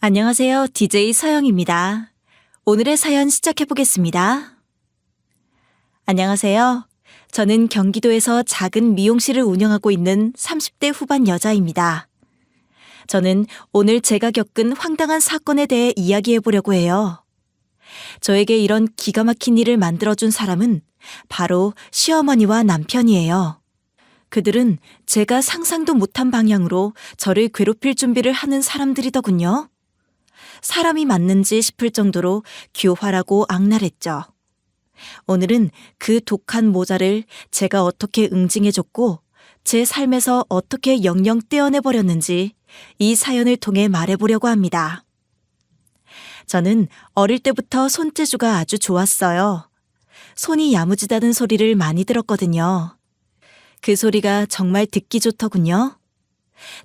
안녕하세요. DJ 서영입니다. 오늘의 사연 시작해 보겠습니다. 안녕하세요. 저는 경기도에서 작은 미용실을 운영하고 있는 30대 후반 여자입니다. 저는 오늘 제가 겪은 황당한 사건에 대해 이야기해 보려고 해요. 저에게 이런 기가 막힌 일을 만들어준 사람은 바로 시어머니와 남편이에요. 그들은 제가 상상도 못한 방향으로 저를 괴롭힐 준비를 하는 사람들이더군요. 사람이 맞는지 싶을 정도로 교활하고 악랄했죠. 오늘은 그 독한 모자를 제가 어떻게 응징해줬고 제 삶에서 어떻게 영영 떼어내버렸는지 이 사연을 통해 말해보려고 합니다. 저는 어릴 때부터 손재주가 아주 좋았어요. 손이 야무지다는 소리를 많이 들었거든요. 그 소리가 정말 듣기 좋더군요.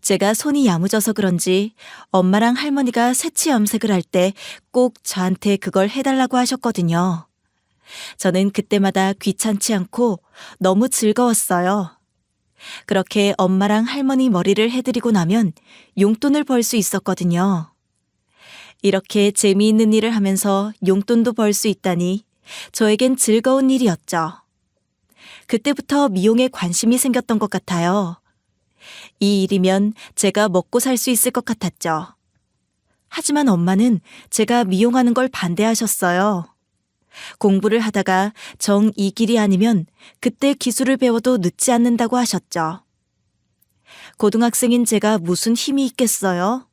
제가 손이 야무져서 그런지 엄마랑 할머니가 새치 염색을 할 때 꼭 저한테 그걸 해달라고 하셨거든요. 저는 그때마다 귀찮지 않고 너무 즐거웠어요. 그렇게 엄마랑 할머니 머리를 해드리고 나면 용돈을 벌 수 있었거든요. 이렇게 재미있는 일을 하면서 용돈도 벌 수 있다니 저에겐 즐거운 일이었죠. 그때부터 미용에 관심이 생겼던 것 같아요. 이 일이면 제가 먹고 살 수 있을 것 같았죠. 하지만 엄마는 제가 미용하는 걸 반대하셨어요. 공부를 하다가 정 이 길이 아니면 그때 기술을 배워도 늦지 않는다고 하셨죠. 고등학생인 제가 무슨 힘이 있겠어요?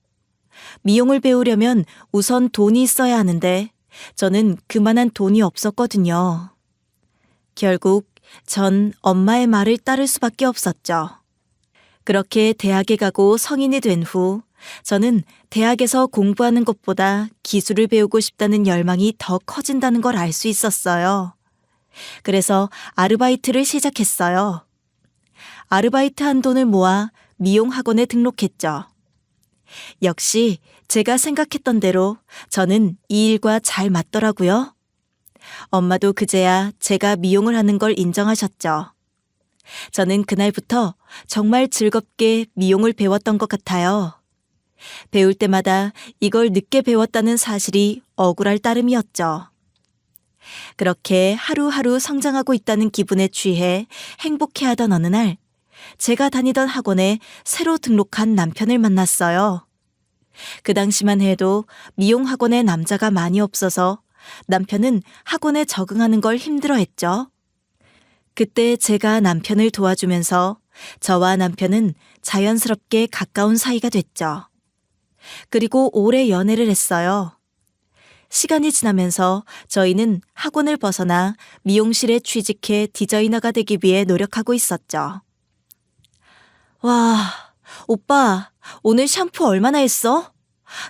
미용을 배우려면 우선 돈이 있어야 하는데 저는 그만한 돈이 없었거든요. 결국 전 엄마의 말을 따를 수밖에 없었죠. 그렇게 대학에 가고 성인이 된 후 저는 대학에서 공부하는 것보다 기술을 배우고 싶다는 열망이 더 커진다는 걸 알 수 있었어요. 그래서 아르바이트를 시작했어요. 아르바이트 한 돈을 모아 미용 학원에 등록했죠. 역시 제가 생각했던 대로 저는 이 일과 잘 맞더라고요. 엄마도 그제야 제가 미용을 하는 걸 인정하셨죠. 저는 그날부터 정말 즐겁게 미용을 배웠던 것 같아요. 배울 때마다 이걸 늦게 배웠다는 사실이 억울할 따름이었죠. 그렇게 하루하루 성장하고 있다는 기분에 취해 행복해하던 어느 날, 제가 다니던 학원에 새로 등록한 남편을 만났어요. 그 당시만 해도 미용 학원에 남자가 많이 없어서 남편은 학원에 적응하는 걸 힘들어했죠. 그때 제가 남편을 도와주면서 저와 남편은 자연스럽게 가까운 사이가 됐죠. 그리고 오래 연애를 했어요. 시간이 지나면서 저희는 학원을 벗어나 미용실에 취직해 디자이너가 되기 위해 노력하고 있었죠. 와, 오빠, 오늘 샴푸 얼마나 했어?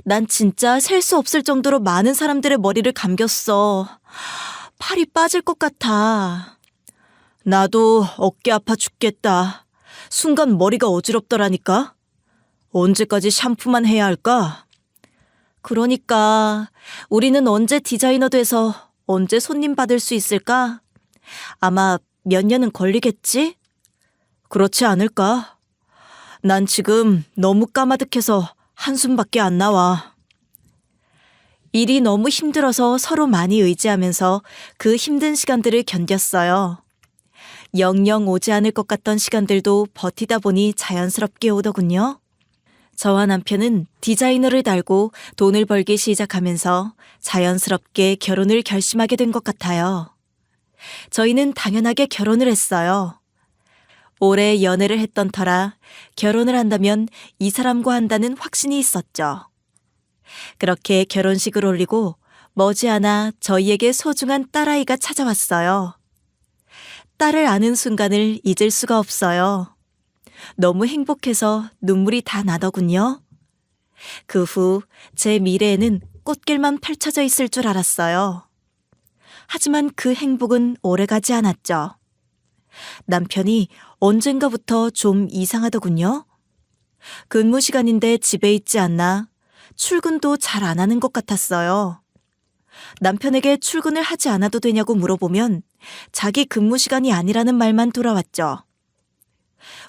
난 진짜 셀 수 없을 정도로 많은 사람들의 머리를 감겼어. 팔이 빠질 것 같아. 나도 어깨 아파 죽겠다. 순간 머리가 어지럽더라니까. 언제까지 샴푸만 해야 할까? 그러니까 우리는 언제 디자이너 돼서 언제 손님 받을 수 있을까? 아마 몇 년은 걸리겠지? 그렇지 않을까? 난 지금 너무 까마득해서 한숨밖에 안 나와. 일이 너무 힘들어서 서로 많이 의지하면서 그 힘든 시간들을 견뎠어요. 영영 오지 않을 것 같던 시간들도 버티다 보니 자연스럽게 오더군요. 저와 남편은 디자이너를 달고 돈을 벌기 시작하면서 자연스럽게 결혼을 결심하게 된 것 같아요. 저희는 당연하게 결혼을 했어요. 오래 연애를 했던 터라 결혼을 한다면 이 사람과 한다는 확신이 있었죠. 그렇게 결혼식을 올리고 머지않아 저희에게 소중한 딸아이가 찾아왔어요. 딸을 아는 순간을 잊을 수가 없어요. 너무 행복해서 눈물이 다 나더군요. 그 후 제 미래에는 꽃길만 펼쳐져 있을 줄 알았어요. 하지만 그 행복은 오래가지 않았죠. 남편이 언젠가부터 좀 이상하더군요. 근무 시간인데 집에 있지 않나 출근도 잘 안 하는 것 같았어요. 남편에게 출근을 하지 않아도 되냐고 물어보면 자기 근무 시간이 아니라는 말만 돌아왔죠.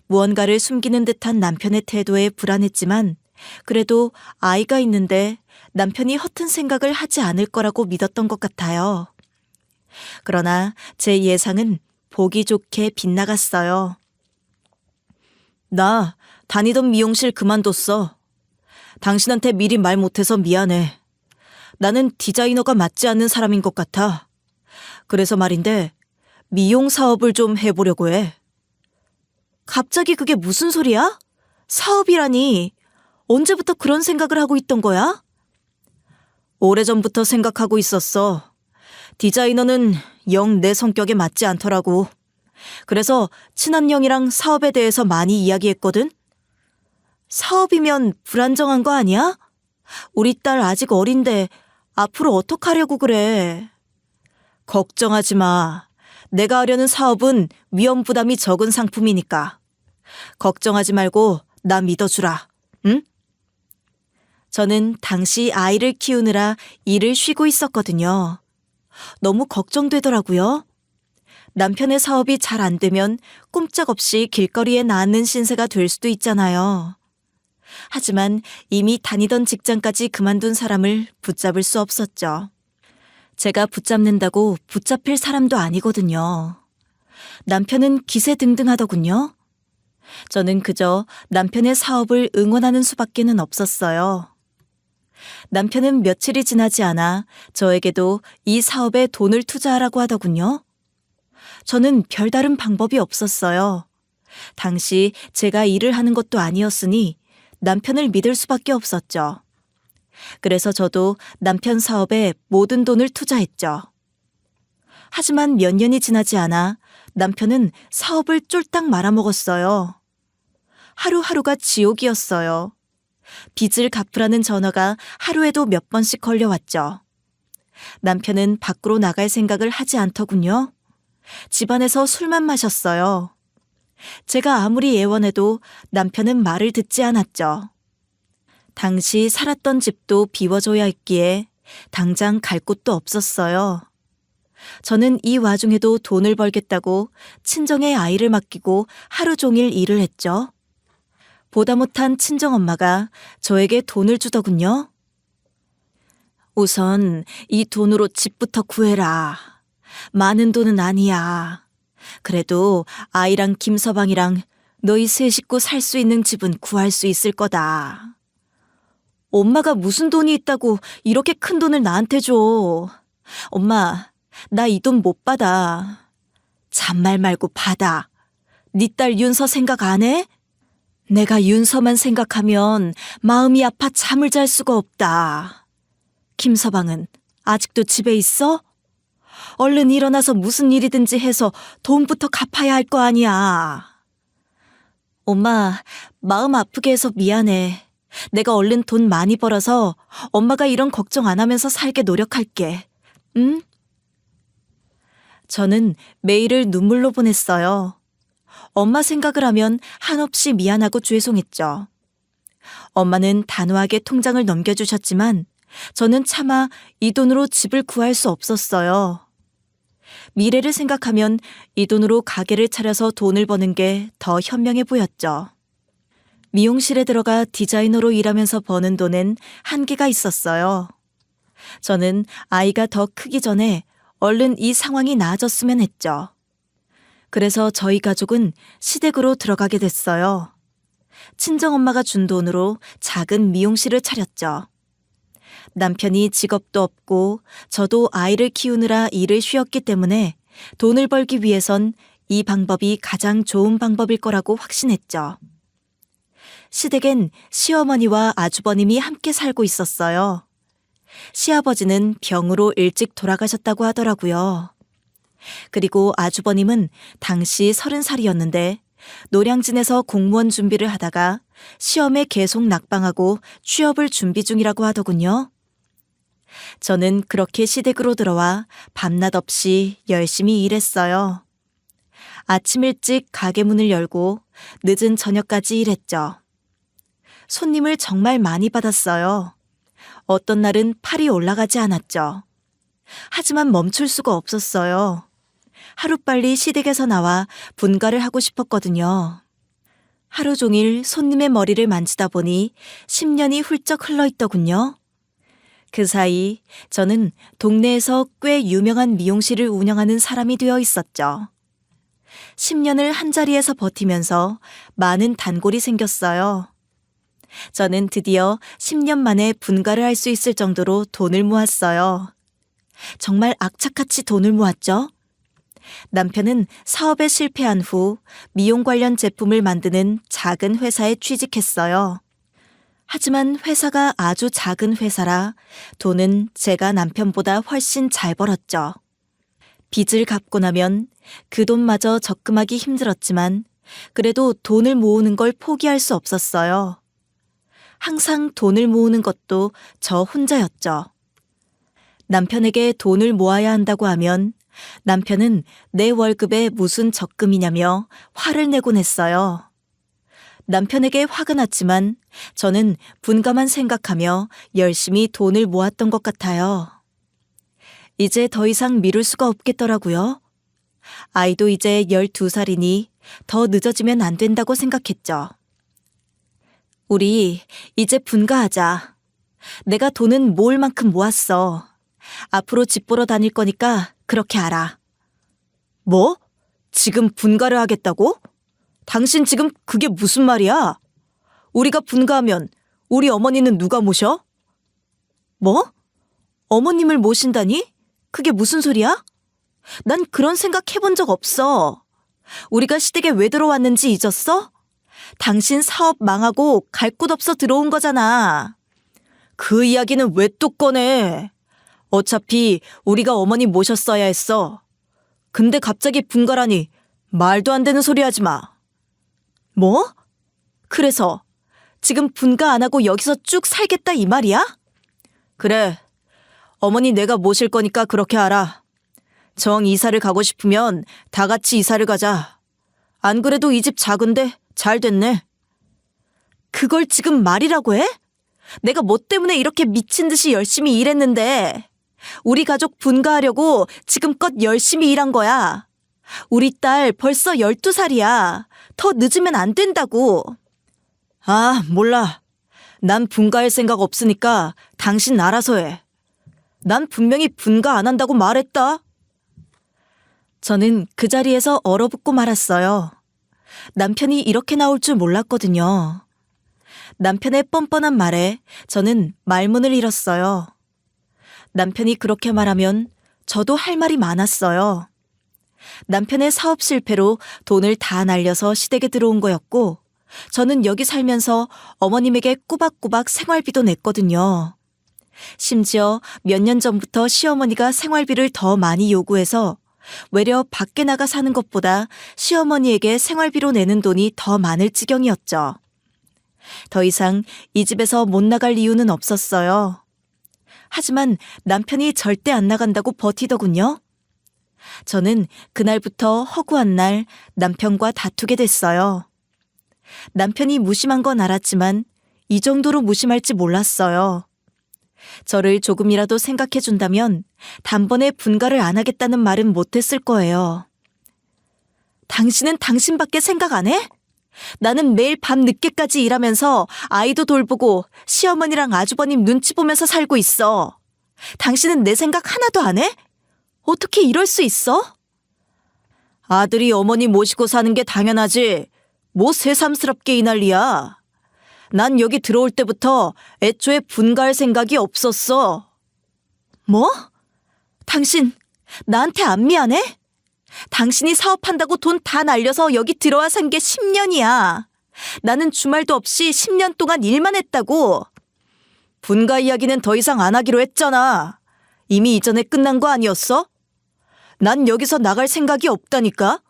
무언가를 숨기는 듯한 남편의 태도에 불안했지만 그래도 아이가 있는데 남편이 허튼 생각을 하지 않을 거라고 믿었던 것 같아요. 그러나 제 예상은 보기 좋게 빗나갔어요. 나 다니던 미용실 그만뒀어. 당신한테 미리 말 못해서 미안해. 나는 디자이너가 맞지 않는 사람인 것 같아. 그래서 말인데 미용 사업을 좀 해보려고 해. 갑자기 그게 무슨 소리야? 사업이라니. 언제부터 그런 생각을 하고 있던 거야? 오래전부터 생각하고 있었어. 디자이너는 영 내 성격에 맞지 않더라고. 그래서 친한 형이랑 사업에 대해서 많이 이야기했거든? 사업이면 불안정한 거 아니야? 우리 딸 아직 어린데 앞으로 어떡하려고 그래? 걱정하지 마. 내가 하려는 사업은 위험 부담이 적은 상품이니까. 걱정하지 말고 나 믿어주라. 응? 저는 당시 아이를 키우느라 일을 쉬고 있었거든요. 너무 걱정되더라고요. 남편의 사업이 잘 안 되면 꼼짝없이 길거리에 나앉는 신세가 될 수도 있잖아요. 하지만 이미 다니던 직장까지 그만둔 사람을 붙잡을 수 없었죠. 제가 붙잡는다고 붙잡힐 사람도 아니거든요. 남편은 기세등등하더군요. 저는 그저 남편의 사업을 응원하는 수밖에는 없었어요. 남편은 며칠이 지나지 않아 저에게도 이 사업에 돈을 투자하라고 하더군요. 저는 별다른 방법이 없었어요. 당시 제가 일을 하는 것도 아니었으니 남편을 믿을 수밖에 없었죠. 그래서 저도 남편 사업에 모든 돈을 투자했죠. 하지만 몇 년이 지나지 않아 남편은 사업을 쫄딱 말아먹었어요. 하루하루가 지옥이었어요. 빚을 갚으라는 전화가 하루에도 몇 번씩 걸려왔죠. 남편은 밖으로 나갈 생각을 하지 않더군요. 집안에서 술만 마셨어요. 제가 아무리 애원해도 남편은 말을 듣지 않았죠. 당시 살았던 집도 비워줘야 했기에 당장 갈 곳도 없었어요. 저는 이 와중에도 돈을 벌겠다고 친정에 아이를 맡기고 하루 종일 일을 했죠. 보다 못한 친정엄마가 저에게 돈을 주더군요. 우선 이 돈으로 집부터 구해라. 많은 돈은 아니야. 그래도 아이랑 김서방이랑 너희 세 식구 살 수 있는 집은 구할 수 있을 거다. 엄마가 무슨 돈이 있다고 이렇게 큰 돈을 나한테 줘. 엄마, 나 이 돈 못 받아. 잔말 말고 받아. 네 딸 윤서 생각 안 해? 내가 윤서만 생각하면 마음이 아파 잠을 잘 수가 없다. 김서방은 아직도 집에 있어? 얼른 일어나서 무슨 일이든지 해서 돈부터 갚아야 할 거 아니야. 엄마, 마음 아프게 해서 미안해. 내가 얼른 돈 많이 벌어서 엄마가 이런 걱정 안 하면서 살게 노력할게. 응? 저는 메일을 눈물로 보냈어요. 엄마 생각을 하면 한없이 미안하고 죄송했죠. 엄마는 단호하게 통장을 넘겨주셨지만 저는 차마 이 돈으로 집을 구할 수 없었어요. 미래를 생각하면 이 돈으로 가게를 차려서 돈을 버는 게 더 현명해 보였죠. 미용실에 들어가 디자이너로 일하면서 버는 돈엔 한계가 있었어요. 저는 아이가 더 크기 전에 얼른 이 상황이 나아졌으면 했죠. 그래서 저희 가족은 시댁으로 들어가게 됐어요. 친정엄마가 준 돈으로 작은 미용실을 차렸죠. 남편이 직업도 없고 저도 아이를 키우느라 일을 쉬었기 때문에 돈을 벌기 위해선 이 방법이 가장 좋은 방법일 거라고 확신했죠. 시댁엔 시어머니와 아주버님이 함께 살고 있었어요. 시아버지는 병으로 일찍 돌아가셨다고 하더라고요. 그리고 아주버님은 당시 30살이었는데 노량진에서 공무원 준비를 하다가 시험에 계속 낙방하고 취업을 준비 중이라고 하더군요. 저는 그렇게 시댁으로 들어와 밤낮 없이 열심히 일했어요. 아침 일찍 가게 문을 열고 늦은 저녁까지 일했죠. 손님을 정말 많이 받았어요. 어떤 날은 팔이 올라가지 않았죠. 하지만 멈출 수가 없었어요. 하루빨리 시댁에서 나와 분가를 하고 싶었거든요. 하루 종일 손님의 머리를 만지다 보니 10년이 훌쩍 흘러있더군요. 그 사이 저는 동네에서 꽤 유명한 미용실을 운영하는 사람이 되어 있었죠. 10년을 한자리에서 버티면서 많은 단골이 생겼어요. 저는 드디어 10년 만에 분가를 할 수 있을 정도로 돈을 모았어요. 정말 악착같이 돈을 모았죠. 남편은 사업에 실패한 후 미용 관련 제품을 만드는 작은 회사에 취직했어요. 하지만 회사가 아주 작은 회사라 돈은 제가 남편보다 훨씬 잘 벌었죠. 빚을 갚고 나면 그 돈마저 적금하기 힘들었지만 그래도 돈을 모으는 걸 포기할 수 없었어요. 항상 돈을 모으는 것도 저 혼자였죠. 남편에게 돈을 모아야 한다고 하면 남편은 내 월급에 무슨 적금이냐며 화를 내곤 했어요. 남편에게 화가 났지만 저는 분가만 생각하며 열심히 돈을 모았던 것 같아요. 이제 더 이상 미룰 수가 없겠더라고요. 아이도 이제 12살이니 더 늦어지면 안 된다고 생각했죠. 우리 이제 분가하자. 내가 돈은 모을 만큼 모았어. 앞으로 집 보러 다닐 거니까 그렇게 알아. 뭐? 지금 분가를 하겠다고? 당신 지금 그게 무슨 말이야? 우리가 분가하면 우리 어머니는 누가 모셔? 뭐? 어머님을 모신다니? 그게 무슨 소리야? 난 그런 생각 해본 적 없어. 우리가 시댁에 왜 들어왔는지 잊었어? 당신 사업 망하고 갈 곳 없어 들어온 거잖아. 그 이야기는 왜 또 꺼내? 어차피 우리가 어머니 모셨어야 했어. 근데 갑자기 분가라니 말도 안 되는 소리 하지 마. 뭐? 그래서 지금 분가 안 하고 여기서 쭉 살겠다 이 말이야? 그래. 어머니 내가 모실 거니까 그렇게 알아. 정 이사를 가고 싶으면 다 같이 이사를 가자. 안 그래도 이 집 작은데 잘 됐네. 그걸 지금 말이라고 해? 내가 뭐 때문에 이렇게 미친 듯이 열심히 일했는데. 우리 가족 분가하려고 지금껏 열심히 일한 거야. 우리 딸 벌써 12살이야. 더 늦으면 안 된다고. 아, 몰라. 난 분가할 생각 없으니까 당신 알아서 해. 난 분명히 분가 안 한다고 말했다. 저는 그 자리에서 얼어붙고 말았어요. 남편이 이렇게 나올 줄 몰랐거든요. 남편의 뻔뻔한 말에 저는 말문을 잃었어요. 남편이 그렇게 말하면 저도 할 말이 많았어요. 남편의 사업 실패로 돈을 다 날려서 시댁에 들어온 거였고 저는 여기 살면서 어머님에게 꼬박꼬박 생활비도 냈거든요. 심지어 몇 년 전부터 시어머니가 생활비를 더 많이 요구해서 외려 밖에 나가 사는 것보다 시어머니에게 생활비로 내는 돈이 더 많을 지경이었죠. 더 이상 이 집에서 못 나갈 이유는 없었어요. 하지만 남편이 절대 안 나간다고 버티더군요. 저는 그날부터 허구한 날 남편과 다투게 됐어요. 남편이 무심한 건 알았지만 이 정도로 무심할지 몰랐어요. 저를 조금이라도 생각해 준다면 단번에 분가를 안 하겠다는 말은 못했을 거예요. 당신은 당신밖에 생각 안 해? 나는 매일 밤 늦게까지 일하면서 아이도 돌보고 시어머니랑 아주버님 눈치 보면서 살고 있어. 당신은 내 생각 하나도 안 해? 어떻게 이럴 수 있어? 아들이 어머니 모시고 사는 게 당연하지. 뭐 새삼스럽게 이 난리야. 난 여기 들어올 때부터 애초에 분가할 생각이 없었어. 뭐? 당신 나한테 안 미안해? 당신이 사업한다고 돈 다 날려서 여기 들어와 산 게 10년이야. 나는 주말도 없이 10년 동안 일만 했다고. 분가 이야기는 더 이상 안 하기로 했잖아. 이미 이전에 끝난 거 아니었어? 난 여기서 나갈 생각이 없다니까.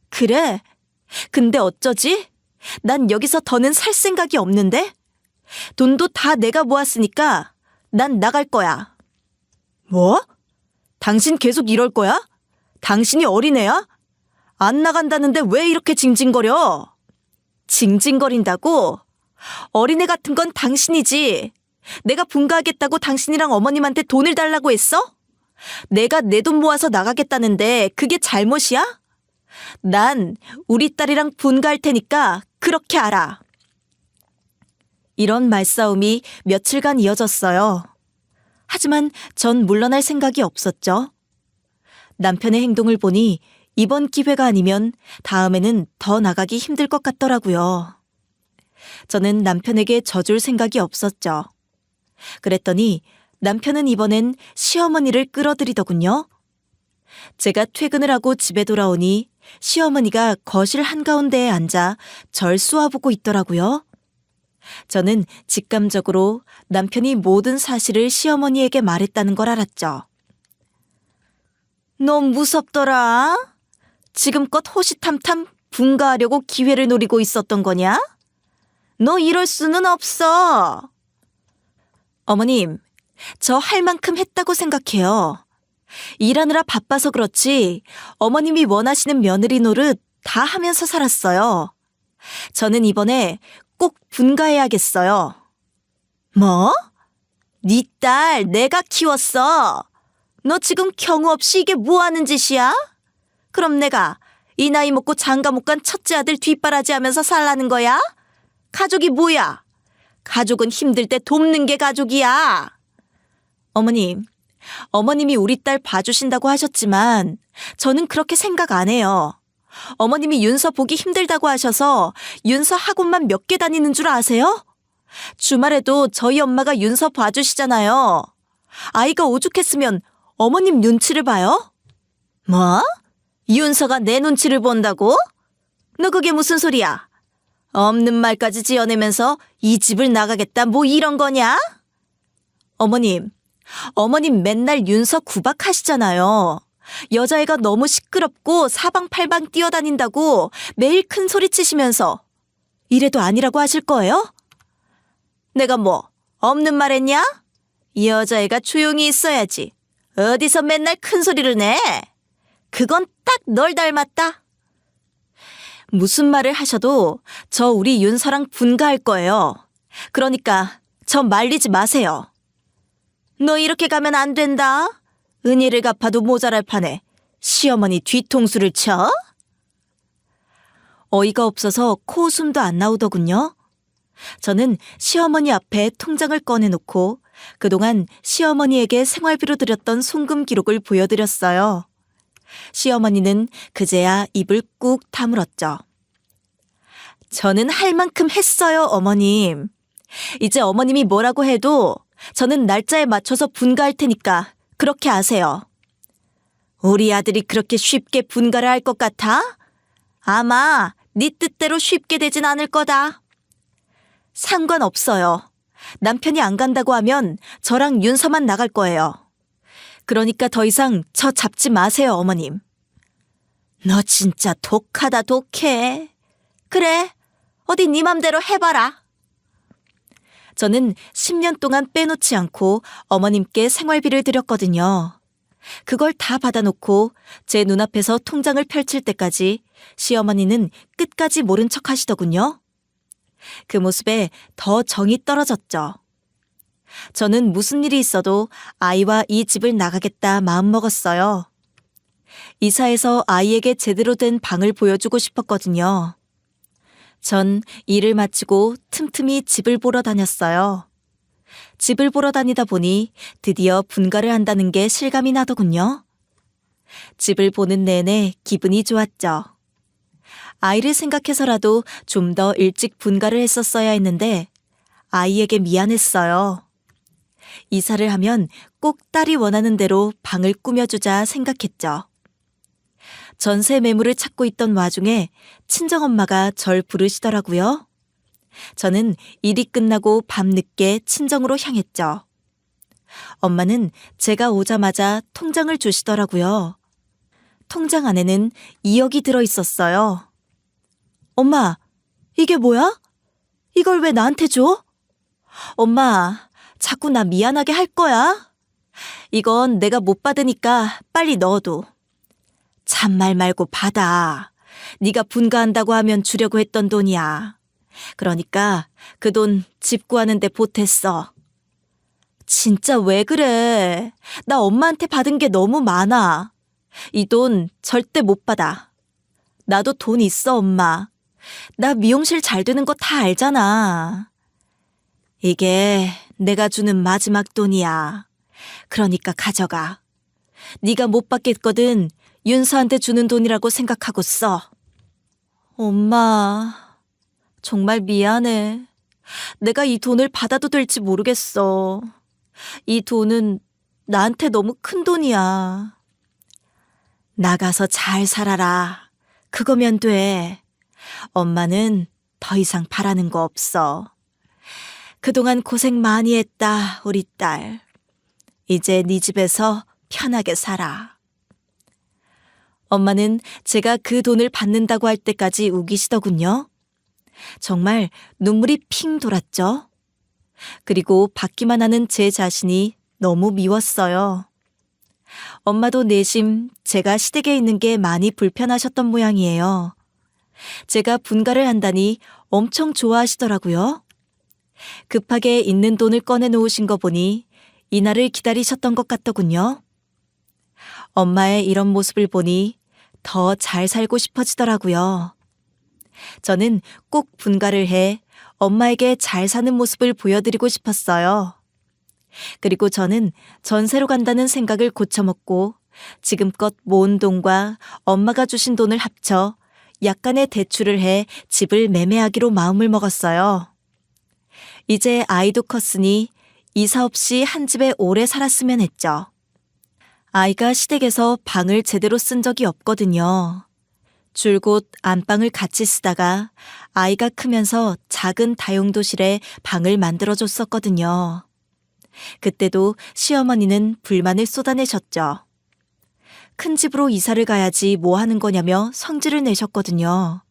그래. 근데 어쩌지? 난 여기서 더는 살 생각이 없는데? 돈도 다 내가 모았으니까 난 나갈 거야. 뭐? 당신 계속 이럴 거야? 당신이 어린애야? 안 나간다는데 왜 이렇게 징징거려? 징징거린다고? 어린애 같은 건 당신이지. 내가 분가하겠다고 당신이랑 어머님한테 돈을 달라고 했어? 내가 내 돈 모아서 나가겠다는데 그게 잘못이야? 난 우리 딸이랑 분가할 테니까 그렇게 알아. 이런 말싸움이 며칠간 이어졌어요. 하지만 전 물러날 생각이 없었죠. 남편의 행동을 보니 이번 기회가 아니면 다음에는 더 나가기 힘들 것 같더라고요. 저는 남편에게 져줄 생각이 없었죠. 그랬더니 남편은 이번엔 시어머니를 끌어들이더군요. 제가 퇴근을 하고 집에 돌아오니 시어머니가 거실 한가운데에 앉아 절 쏘아보고 있더라고요. 저는 직감적으로 남편이 모든 사실을 시어머니에게 말했다는 걸 알았죠. 너 무섭더라. 지금껏 호시탐탐 분가하려고 기회를 노리고 있었던 거냐? 너 이럴 수는 없어. 어머님, 저 할 만큼 했다고 생각해요. 일하느라 바빠서 그렇지 어머님이 원하시는 며느리 노릇 다 하면서 살았어요. 저는 이번에 꼭 분가해야겠어요. 뭐? 네 딸 내가 키웠어. 너 지금 경우 없이 이게 뭐 하는 짓이야? 그럼 내가 이 나이 먹고 장가 못 간 첫째 아들 뒷바라지하면서 살라는 거야? 가족이 뭐야? 가족은 힘들 때 돕는 게 가족이야. 어머님, 어머님이 우리 딸 봐주신다고 하셨지만 저는 그렇게 생각 안 해요. 어머님이 윤서 보기 힘들다고 하셔서 윤서 학원만 몇 개 다니는 줄 아세요? 주말에도 저희 엄마가 윤서 봐주시잖아요. 아이가 오죽했으면 어머님 눈치를 봐요? 뭐? 윤서가 내 눈치를 본다고? 너 그게 무슨 소리야? 없는 말까지 지어내면서 이 집을 나가겠다 뭐 이런 거냐? 어머님 맨날 윤서 구박하시잖아요. 여자애가 너무 시끄럽고 사방팔방 뛰어다닌다고 매일 큰 소리 치시면서 이래도 아니라고 하실 거예요? 내가 뭐 없는 말 했냐? 이 여자애가 조용히 있어야지. 어디서 맨날 큰 소리를 내? 그건 딱 널 닮았다. 무슨 말을 하셔도 저 우리 윤서랑 분가할 거예요. 그러니까 저 말리지 마세요. 너 이렇게 가면 안 된다. 은혜를 갚아도 모자랄 판에 시어머니 뒤통수를 쳐? 어이가 없어서 코웃음도 안 나오더군요. 저는 시어머니 앞에 통장을 꺼내놓고 그동안 시어머니에게 생활비로 드렸던 송금 기록을 보여드렸어요. 시어머니는 그제야 입을 꾹 다물었죠. 저는 할 만큼 했어요, 어머님. 이제 어머님이 뭐라고 해도 저는 날짜에 맞춰서 분가할 테니까 그렇게 아세요. 우리 아들이 그렇게 쉽게 분가를 할 것 같아? 아마 네 뜻대로 쉽게 되진 않을 거다. 상관없어요. 남편이 안 간다고 하면 저랑 윤서만 나갈 거예요. 그러니까 더 이상 저 잡지 마세요, 어머님. 너 진짜 독하다, 독해. 그래, 어디 네 맘대로 해봐라. 저는 10년 동안 빼놓지 않고 어머님께 생활비를 드렸거든요. 그걸 다 받아놓고 제 눈앞에서 통장을 펼칠 때까지 시어머니는 끝까지 모른 척 하시더군요. 그 모습에 더 정이 떨어졌죠. 저는 무슨 일이 있어도 아이와 이 집을 나가겠다 마음먹었어요. 이사해서 아이에게 제대로 된 방을 보여주고 싶었거든요. 전 일을 마치고 틈틈이 집을 보러 다녔어요. 집을 보러 다니다 보니 드디어 분가를 한다는 게 실감이 나더군요. 집을 보는 내내 기분이 좋았죠. 아이를 생각해서라도 좀 더 일찍 분가를 했었어야 했는데 아이에게 미안했어요. 이사를 하면 꼭 딸이 원하는 대로 방을 꾸며주자 생각했죠. 전세 매물을 찾고 있던 와중에 친정엄마가 절 부르시더라고요. 저는 일이 끝나고 밤늦게 친정으로 향했죠. 엄마는 제가 오자마자 통장을 주시더라고요. 통장 안에는 2억이 들어있었어요. 엄마, 이게 뭐야? 이걸 왜 나한테 줘? 엄마, 자꾸 나 미안하게 할 거야? 이건 내가 못 받으니까 빨리 넣어둬. 잔말 말고 받아. 네가 분가한다고 하면 주려고 했던 돈이야. 그러니까 그 돈 집 구하는 데 보탰어. 진짜 왜 그래? 나 엄마한테 받은 게 너무 많아. 이 돈 절대 못 받아. 나도 돈 있어, 엄마. 나 미용실 잘 되는 거 다 알잖아. 이게 내가 주는 마지막 돈이야. 그러니까 가져가. 네가 못 받겠거든 윤서한테 주는 돈이라고 생각하고 써. 엄마, 정말 미안해. 내가 이 돈을 받아도 될지 모르겠어. 이 돈은 나한테 너무 큰 돈이야. 나가서 잘 살아라. 그거면 돼. 엄마는 더 이상 바라는 거 없어. 그동안 고생 많이 했다, 우리 딸. 이제 네 집에서 편하게 살아. 엄마는 제가 그 돈을 받는다고 할 때까지 우기시더군요. 정말 눈물이 핑 돌았죠. 그리고 받기만 하는 제 자신이 너무 미웠어요. 엄마도 내심 제가 시댁에 있는 게 많이 불편하셨던 모양이에요. 제가 분가를 한다니 엄청 좋아하시더라고요. 급하게 있는 돈을 꺼내놓으신 거 보니 이날을 기다리셨던 것 같더군요. 엄마의 이런 모습을 보니 더 잘 살고 싶어지더라고요. 저는 꼭 분가를 해 엄마에게 잘 사는 모습을 보여드리고 싶었어요. 그리고 저는 전세로 간다는 생각을 고쳐먹고 지금껏 모은 돈과 엄마가 주신 돈을 합쳐 약간의 대출을 해 집을 매매하기로 마음을 먹었어요. 이제 아이도 컸으니 이사 없이 한 집에 오래 살았으면 했죠. 아이가 시댁에서 방을 제대로 쓴 적이 없거든요. 줄곧 안방을 같이 쓰다가 아이가 크면서 작은 다용도실에 방을 만들어줬었거든요. 그때도 시어머니는 불만을 쏟아내셨죠. 큰 집으로 이사를 가야지 뭐 하는 거냐며 성질을 내셨거든요.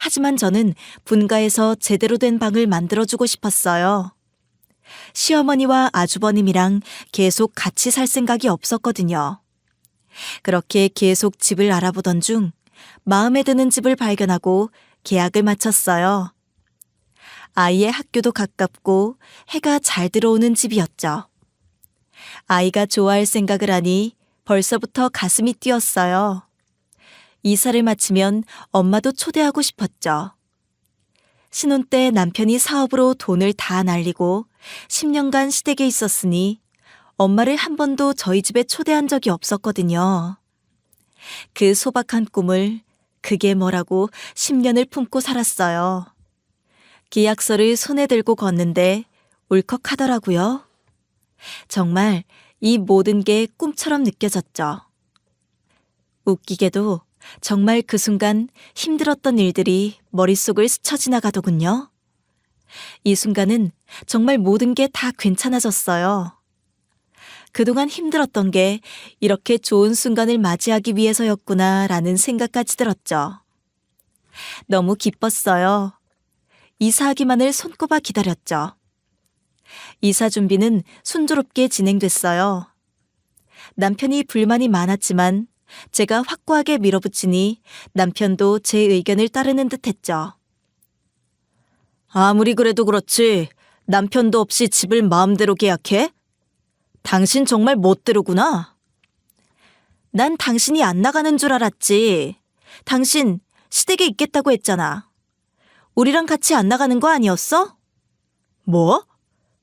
하지만 저는 분가에서 제대로 된 방을 만들어주고 싶었어요. 시어머니와 아주버님이랑 계속 같이 살 생각이 없었거든요. 그렇게 계속 집을 알아보던 중 마음에 드는 집을 발견하고 계약을 마쳤어요. 아이의 학교도 가깝고 해가 잘 들어오는 집이었죠. 아이가 좋아할 생각을 하니 벌써부터 가슴이 뛰었어요. 이사를 마치면 엄마도 초대하고 싶었죠. 신혼 때 남편이 사업으로 돈을 다 날리고 10년간 시댁에 있었으니 엄마를 한 번도 저희 집에 초대한 적이 없었거든요. 그 소박한 꿈을 그게 뭐라고 10년을 품고 살았어요. 계약서를 손에 들고 걷는데 울컥하더라고요. 정말 이 모든 게 꿈처럼 느껴졌죠. 웃기게도 정말 그 순간 힘들었던 일들이 머릿속을 스쳐 지나가더군요. 이 순간은 정말 모든 게 다 괜찮아졌어요. 그동안 힘들었던 게 이렇게 좋은 순간을 맞이하기 위해서였구나라는 생각까지 들었죠. 너무 기뻤어요. 이사하기만을 손꼽아 기다렸죠. 이사 준비는 순조롭게 진행됐어요. 남편이 불만이 많았지만 제가 확고하게 밀어붙이니 남편도 제 의견을 따르는 듯했죠. 아무리 그래도 그렇지 남편도 없이 집을 마음대로 계약해? 당신 정말 멋대로구나. 난 당신이 안 나가는 줄 알았지. 당신 시댁에 있겠다고 했잖아. 우리랑 같이 안 나가는 거 아니었어? 뭐?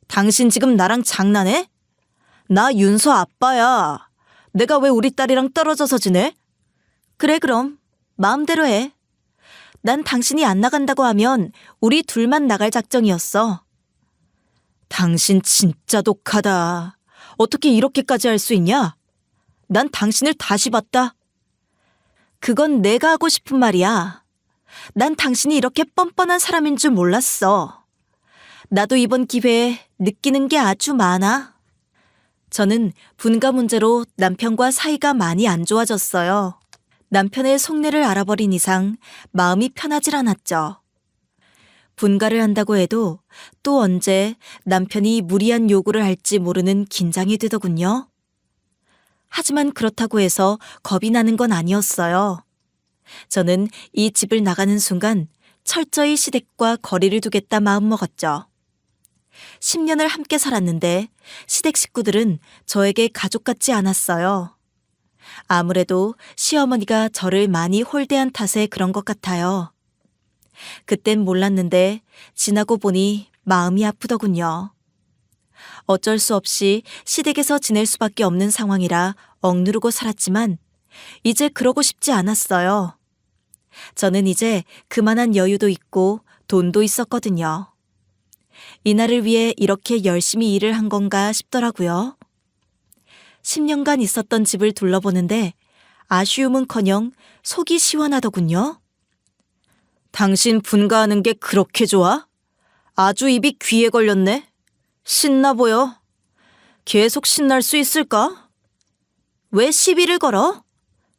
당신 지금 나랑 장난해? 나 윤서 아빠야. 내가 왜 우리 딸이랑 떨어져서 지내? 그래 그럼 마음대로 해. 난 당신이 안 나간다고 하면 우리 둘만 나갈 작정이었어. 당신 진짜 독하다. 어떻게 이렇게까지 할 수 있냐? 난 당신을 다시 봤다. 그건 내가 하고 싶은 말이야. 난 당신이 이렇게 뻔뻔한 사람인 줄 몰랐어. 나도 이번 기회에 느끼는 게 아주 많아. 저는 분가 문제로 남편과 사이가 많이 안 좋아졌어요. 남편의 속내를 알아버린 이상 마음이 편하질 않았죠. 분가를 한다고 해도 또 언제 남편이 무리한 요구를 할지 모르는 긴장이 되더군요. 하지만 그렇다고 해서 겁이 나는 건 아니었어요. 저는 이 집을 나가는 순간 철저히 시댁과 거리를 두겠다 마음먹었죠. 10년을 함께 살았는데 시댁 식구들은 저에게 가족 같지 않았어요. 아무래도 시어머니가 저를 많이 홀대한 탓에 그런 것 같아요. 그땐 몰랐는데 지나고 보니 마음이 아프더군요. 어쩔 수 없이 시댁에서 지낼 수밖에 없는 상황이라 억누르고 살았지만 이제 그러고 싶지 않았어요. 저는 이제 그만한 여유도 있고 돈도 있었거든요. 이날을 위해 이렇게 열심히 일을 한 건가 싶더라고요. 10년간 있었던 집을 둘러보는데 아쉬움은커녕 속이 시원하더군요. 당신 분가하는 게 그렇게 좋아? 아주 입이 귀에 걸렸네. 신나 보여. 계속 신날 수 있을까? 왜 시비를 걸어?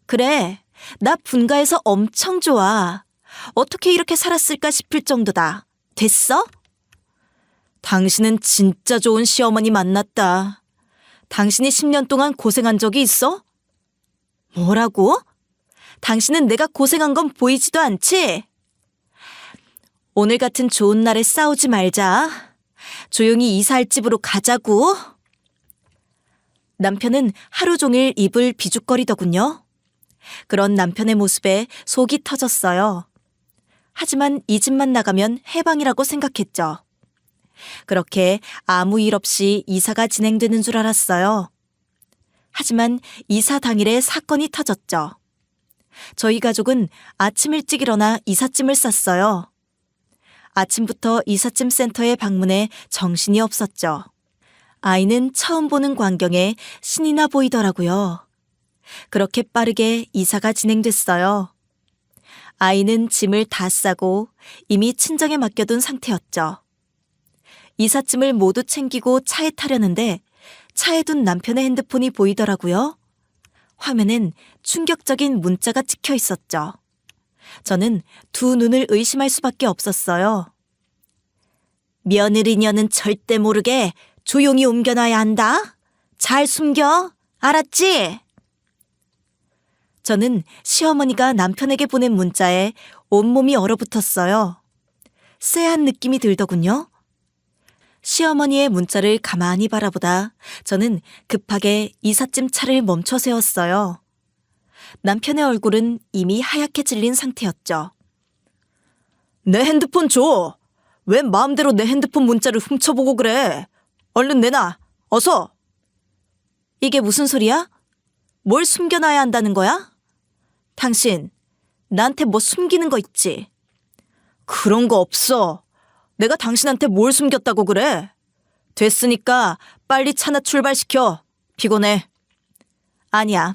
그래, 나 분가해서 엄청 좋아. 어떻게 이렇게 살았을까 싶을 정도다. 됐어? 당신은 진짜 좋은 시어머니 만났다. 당신이 10년 동안 고생한 적이 있어? 뭐라고? 당신은 내가 고생한 건 보이지도 않지? 오늘 같은 좋은 날에 싸우지 말자. 조용히 이사할 집으로 가자고. 남편은 하루 종일 입을 비죽거리더군요. 그런 남편의 모습에 속이 터졌어요. 하지만 이 집만 나가면 해방이라고 생각했죠. 그렇게 아무 일 없이 이사가 진행되는 줄 알았어요. 하지만 이사 당일에 사건이 터졌죠. 저희 가족은 아침 일찍 일어나 이삿짐을 쌌어요. 아침부터 이삿짐 센터에 방문해 정신이 없었죠. 아이는 처음 보는 광경에 신이 나 보이더라고요. 그렇게 빠르게 이사가 진행됐어요. 아이는 짐을 다 싸고 이미 친정에 맡겨둔 상태였죠. 이삿짐을 모두 챙기고 차에 타려는데 차에 둔 남편의 핸드폰이 보이더라고요. 화면엔 충격적인 문자가 찍혀 있었죠. 저는 두 눈을 의심할 수밖에 없었어요. 며느리녀는 절대 모르게 조용히 옮겨놔야 한다. 잘 숨겨. 알았지? 저는 시어머니가 남편에게 보낸 문자에 온몸이 얼어붙었어요. 쎄한 느낌이 들더군요. 시어머니의 문자를 가만히 바라보다 저는 급하게 이삿짐 차를 멈춰 세웠어요. 남편의 얼굴은 이미 하얗게 질린 상태였죠. 내 핸드폰 줘. 왜 마음대로 내 핸드폰 문자를 훔쳐보고 그래. 얼른 내놔. 어서. 이게 무슨 소리야? 뭘 숨겨놔야 한다는 거야? 당신, 나한테 뭐 숨기는 거 있지? 그런 거 없어. 내가 당신한테 뭘 숨겼다고 그래? 됐으니까 빨리 차나 출발시켜. 피곤해. 아니야.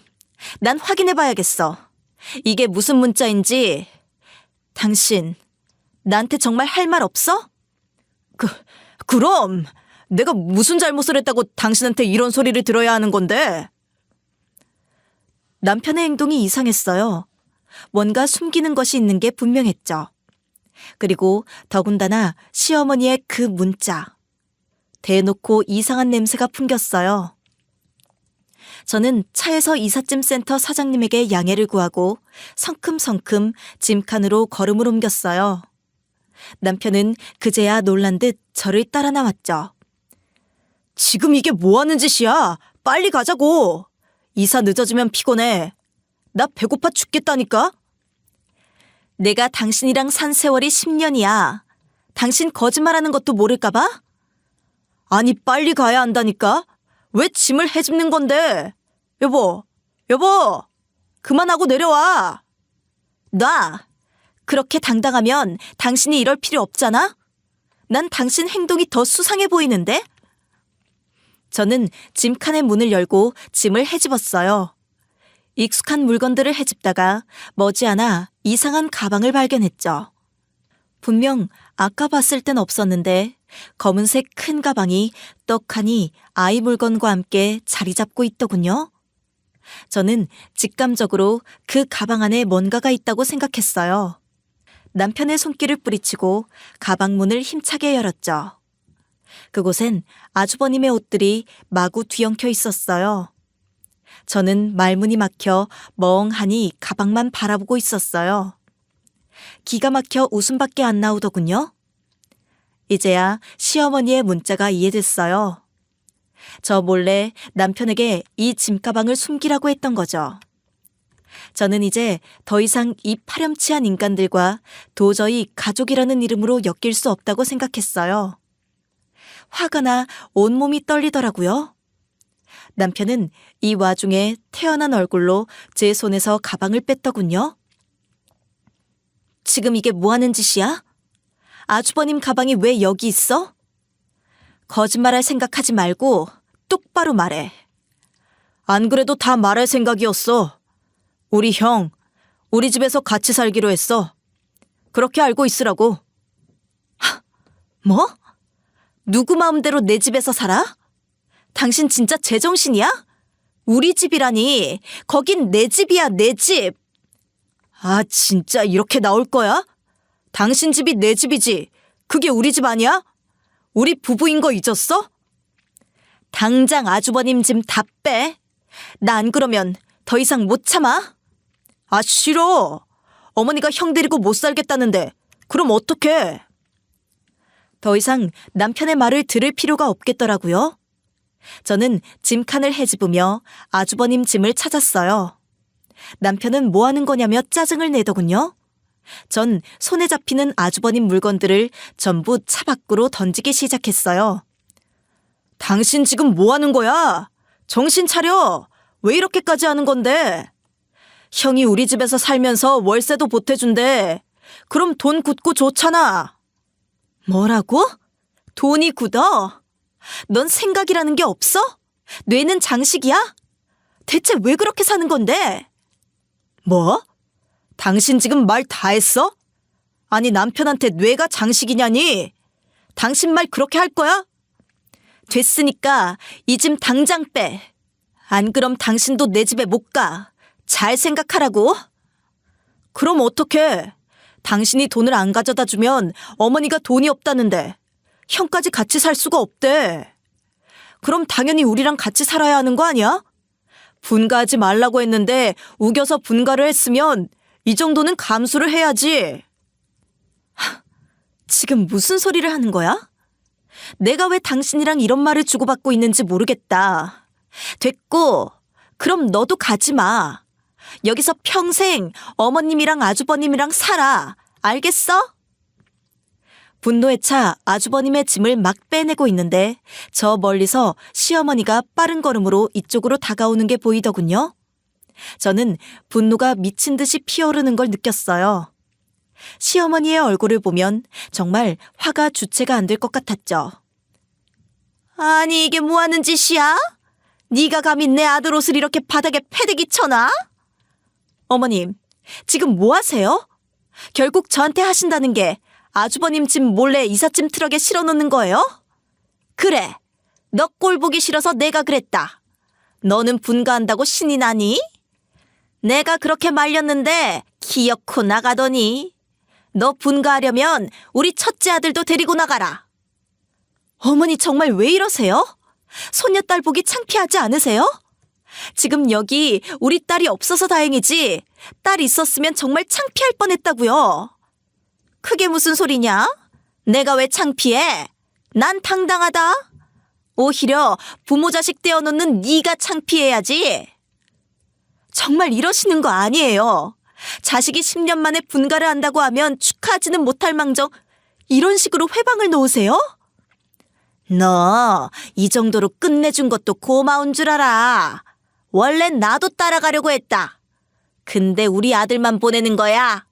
난 확인해봐야겠어. 이게 무슨 문자인지. 당신, 나한테 정말 할 말 없어? 그럼 내가 무슨 잘못을 했다고 당신한테 이런 소리를 들어야 하는 건데? 남편의 행동이 이상했어요. 뭔가 숨기는 것이 있는 게 분명했죠. 그리고 더군다나 시어머니의 그 문자. 대놓고 이상한 냄새가 풍겼어요. 저는 차에서 이삿짐 센터 사장님에게 양해를 구하고 성큼성큼 짐칸으로 걸음을 옮겼어요. 남편은 그제야 놀란 듯 저를 따라 나왔죠. 지금 이게 뭐 하는 짓이야? 빨리 가자고. 이사 늦어지면 피곤해. 나 배고파 죽겠다니까? 내가 당신이랑 산 세월이 10년이야. 당신 거짓말하는 것도 모를까봐? 아니 빨리 가야 한다니까? 왜 짐을 헤집는 건데? 여보, 그만하고 내려와. 놔. 그렇게 당당하면 당신이 이럴 필요 없잖아? 난 당신 행동이 더 수상해 보이는데? 저는 짐칸의 문을 열고 짐을 헤집었어요. 익숙한 물건들을 헤집다가 머지않아 이상한 가방을 발견했죠. 분명 아까 봤을 땐 없었는데 검은색 큰 가방이 떡하니 아이 물건과 함께 자리 잡고 있더군요. 저는 직감적으로 그 가방 안에 뭔가가 있다고 생각했어요. 남편의 손길을 뿌리치고 가방 문을 힘차게 열었죠. 그곳엔 아주버님의 옷들이 마구 뒤엉켜 있었어요. 저는 말문이 막혀 멍하니 가방만 바라보고 있었어요. 기가 막혀 웃음밖에 안 나오더군요. 이제야 시어머니의 문자가 이해됐어요. 저 몰래 남편에게 이 짐가방을 숨기라고 했던 거죠. 저는 이제 더 이상 이 파렴치한 인간들과 도저히 가족이라는 이름으로 엮일 수 없다고 생각했어요. 화가 나 온몸이 떨리더라고요. 남편은 이 와중에 태연한 얼굴로 제 손에서 가방을 뺐더군요. 지금 이게 뭐 하는 짓이야? 아주버님 가방이 왜 여기 있어? 거짓말할 생각하지 말고 똑바로 말해. 안 그래도 다 말할 생각이었어. 우리 형, 우리 집에서 같이 살기로 했어. 그렇게 알고 있으라고. 뭐? 누구 마음대로 내 집에서 살아? 당신 진짜 제정신이야? 우리 집이라니. 거긴 내 집이야, 내 집. 아, 진짜 이렇게 나올 거야? 당신 집이 내 집이지. 그게 우리 집 아니야? 우리 부부인 거 잊었어? 당장 아주버님 짐 다 빼. 나 안 그러면 더 이상 못 참아. 아, 싫어. 어머니가 형 데리고 못 살겠다는데 그럼 어떡해? 더 이상 남편의 말을 들을 필요가 없겠더라고요. 저는 짐칸을 헤집으며 아주버님 짐을 찾았어요. 남편은 뭐 하는 거냐며 짜증을 내더군요. 전 손에 잡히는 아주버님 물건들을 전부 차 밖으로 던지기 시작했어요. 당신 지금 뭐 하는 거야? 정신 차려. 왜 이렇게까지 하는 건데? 형이 우리 집에서 살면서 월세도 보태준대. 그럼 돈 굳고 좋잖아. 뭐라고? 돈이 굳어? 넌 생각이라는 게 없어? 뇌는 장식이야? 대체 왜 그렇게 사는 건데? 뭐? 당신 지금 말 다 했어? 아니 남편한테 뇌가 장식이냐니? 당신 말 그렇게 할 거야? 됐으니까 이 짐 당장 빼. 안 그럼 당신도 내 집에 못 가. 잘 생각하라고. 그럼 어떡해? 당신이 돈을 안 가져다 주면 어머니가 돈이 없다는데 형까지 같이 살 수가 없대. 그럼 당연히 우리랑 같이 살아야 하는 거 아니야? 분가하지 말라고 했는데 우겨서 분가를 했으면 이 정도는 감수를 해야지. 지금 무슨 소리를 하는 거야? 내가 왜 당신이랑 이런 말을 주고받고 있는지 모르겠다. 됐고, 그럼 너도 가지 마. 여기서 평생 어머님이랑 아주버님이랑 살아. 알겠어? 분노에 차 아주버님의 짐을 막 빼내고 있는데 저 멀리서 시어머니가 빠른 걸음으로 이쪽으로 다가오는 게 보이더군요. 저는 분노가 미친 듯이 피어오르는 걸 느꼈어요. 시어머니의 얼굴을 보면 정말 화가 주체가 안 될 것 같았죠. 아니 이게 뭐 하는 짓이야? 네가 감히 내 아들 옷을 이렇게 바닥에 패대기 쳐놔? 어머님, 지금 뭐 하세요? 결국 저한테 하신다는 게 아주버님 짐 몰래 이삿짐 트럭에 실어놓는 거예요? 그래, 너 꼴 보기 싫어서 내가 그랬다. 너는 분가한다고 신이 나니? 내가 그렇게 말렸는데 기어코 나가더니 너 분가하려면 우리 첫째 아들도 데리고 나가라. 어머니 정말 왜 이러세요? 손녀딸 보기 창피하지 않으세요? 지금 여기 우리 딸이 없어서 다행이지 딸 있었으면 정말 창피할 뻔했다고요. 그게 무슨 소리냐? 내가 왜 창피해? 난 당당하다. 오히려 부모 자식 떼어놓는 네가 창피해야지. 정말 이러시는 거 아니에요. 자식이 10년 만에 분가를 한다고 하면 축하하지는 못할 망정 이런 식으로 회방을 놓으세요? 너 이 정도로 끝내준 것도 고마운 줄 알아. 원래 나도 따라가려고 했다. 근데 우리 아들만 보내는 거야.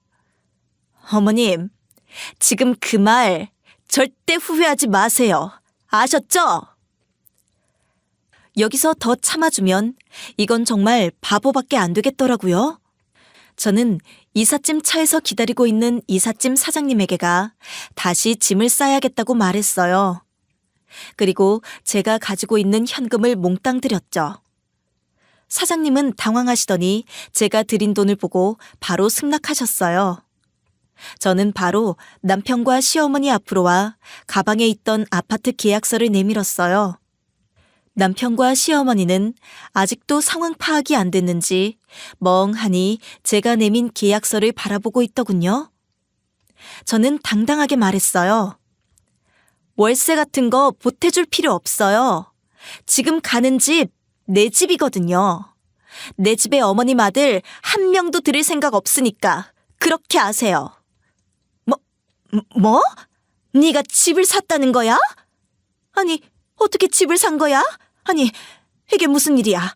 어머님, 지금 그 말 절대 후회하지 마세요. 아셨죠? 여기서 더 참아주면 이건 정말 바보밖에 안 되겠더라고요. 저는 이삿짐 차에서 기다리고 있는 이삿짐 사장님에게가 다시 짐을 싸야겠다고 말했어요. 그리고 제가 가지고 있는 현금을 몽땅 드렸죠. 사장님은 당황하시더니 제가 드린 돈을 보고 바로 승낙하셨어요. 저는 바로 남편과 시어머니 앞으로 와 가방에 있던 아파트 계약서를 내밀었어요. 남편과 시어머니는 아직도 상황 파악이 안 됐는지 멍하니 제가 내민 계약서를 바라보고 있더군요. 저는 당당하게 말했어요. 월세 같은 거 보태줄 필요 없어요. 지금 가는 집, 내 집이거든요. 내 집에 어머님 아들 한 명도 들일 생각 없으니까 그렇게 아세요. 뭐? 네가 집을 샀다는 거야? 아니, 어떻게 집을 산 거야? 아니, 이게 무슨 일이야?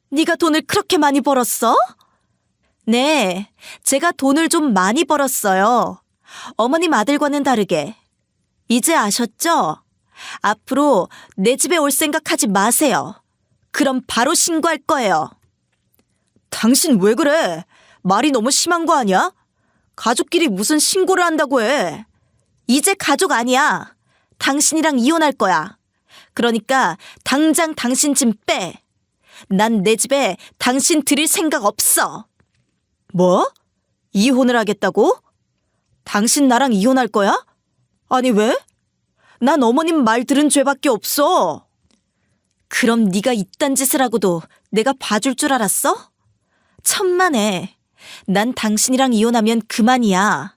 네가 돈을 그렇게 많이 벌었어? 네, 제가 돈을 좀 많이 벌었어요. 어머님 아들과는 다르게. 이제 아셨죠? 앞으로 내 집에 올 생각하지 마세요. 그럼 바로 신고할 거예요. 당신 왜 그래? 말이 너무 심한 거 아니야? 가족끼리 무슨 신고를 한다고 해? 이제 가족 아니야. 당신이랑 이혼할 거야. 그러니까 당장 당신 짐 빼. 난 내 집에 당신 들일 생각 없어. 뭐? 이혼을 하겠다고? 당신 나랑 이혼할 거야? 아니 왜? 난 어머님 말 들은 죄밖에 없어. 그럼 네가 이딴 짓을 하고도 내가 봐줄 줄 알았어? 천만에. 난 당신이랑 이혼하면 그만이야.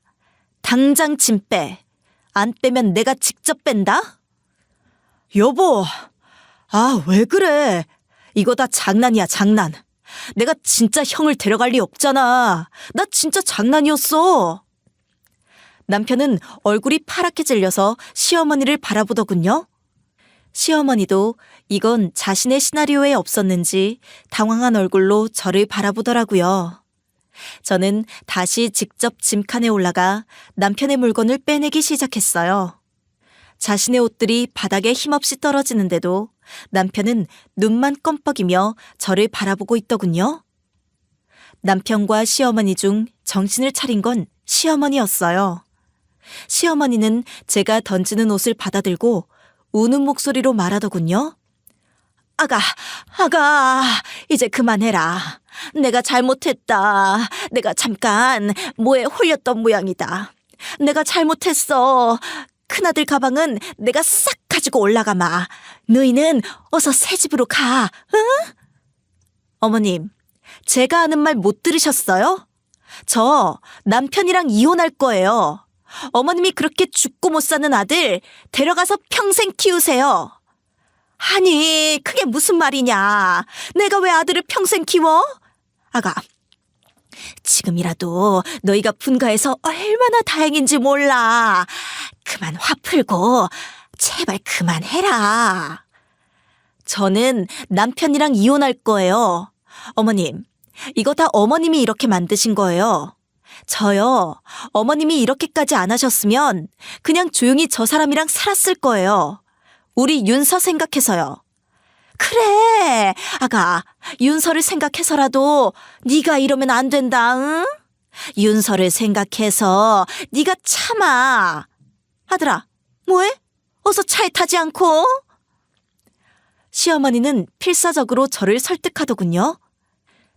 당장 짐 빼. 안 빼면 내가 직접 뺀다? 여보, 왜 그래? 이거 다 장난이야, 장난. 내가 진짜 형을 데려갈 리 없잖아. 나 진짜 장난이었어. 남편은 얼굴이 파랗게 질려서 시어머니를 바라보더군요. 시어머니도 이건 자신의 시나리오에 없었는지 당황한 얼굴로 저를 바라보더라고요. 저는 다시 직접 짐칸에 올라가 남편의 물건을 빼내기 시작했어요. 자신의 옷들이 바닥에 힘없이 떨어지는데도 남편은 눈만 껌뻑이며 저를 바라보고 있더군요. 남편과 시어머니 중 정신을 차린 건 시어머니였어요. 시어머니는 제가 던지는 옷을 받아들고 우는 목소리로 말하더군요. 아가, 이제 그만해라. 내가 잘못했다. 내가 잠깐 뭐에 홀렸던 모양이다. 내가 잘못했어. 큰아들 가방은 내가 싹 가지고 올라가마. 너희는 어서 새 집으로 가, 응? 어머님, 제가 하는 말 못 들으셨어요? 저 남편이랑 이혼할 거예요. 어머님이 그렇게 죽고 못 사는 아들 데려가서 평생 키우세요. 아니, 그게 무슨 말이냐. 내가 왜 아들을 평생 키워? 아가, 지금이라도 너희가 분가해서 얼마나 다행인지 몰라. 그만 화 풀고 제발 그만해라. 저는 남편이랑 이혼할 거예요. 어머님, 이거 다 어머님이 이렇게 만드신 거예요. 저요, 어머님이 이렇게까지 안 하셨으면 그냥 조용히 저 사람이랑 살았을 거예요. 우리 윤서 생각해서요. 그래, 아가, 윤서를 생각해서라도 네가 이러면 안 된다, 응? 윤서를 생각해서 네가 참아. 아들아, 뭐해? 어서 차에 타지 않고. 시어머니는 필사적으로 저를 설득하더군요.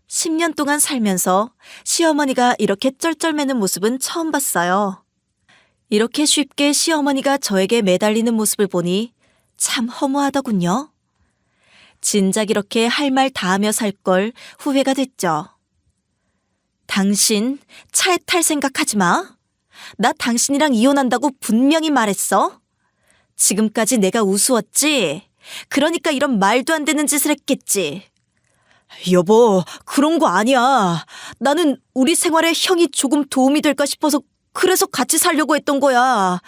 10년 동안 살면서 시어머니가 이렇게 쩔쩔매는 모습은 처음 봤어요. 이렇게 쉽게 시어머니가 저에게 매달리는 모습을 보니 참 허무하더군요. 진작 이렇게 할 말 다 하며 살 걸 후회가 됐죠. 당신 차에 탈 생각하지 마. 나 당신이랑 이혼한다고 분명히 말했어. 지금까지 내가 우스웠지. 그러니까 이런 말도 안 되는 짓을 했겠지. 여보, 그런 거 아니야. 나는 우리 생활에 형이 조금 도움이 될까 싶어서 그래서 같이 살려고 했던 거야.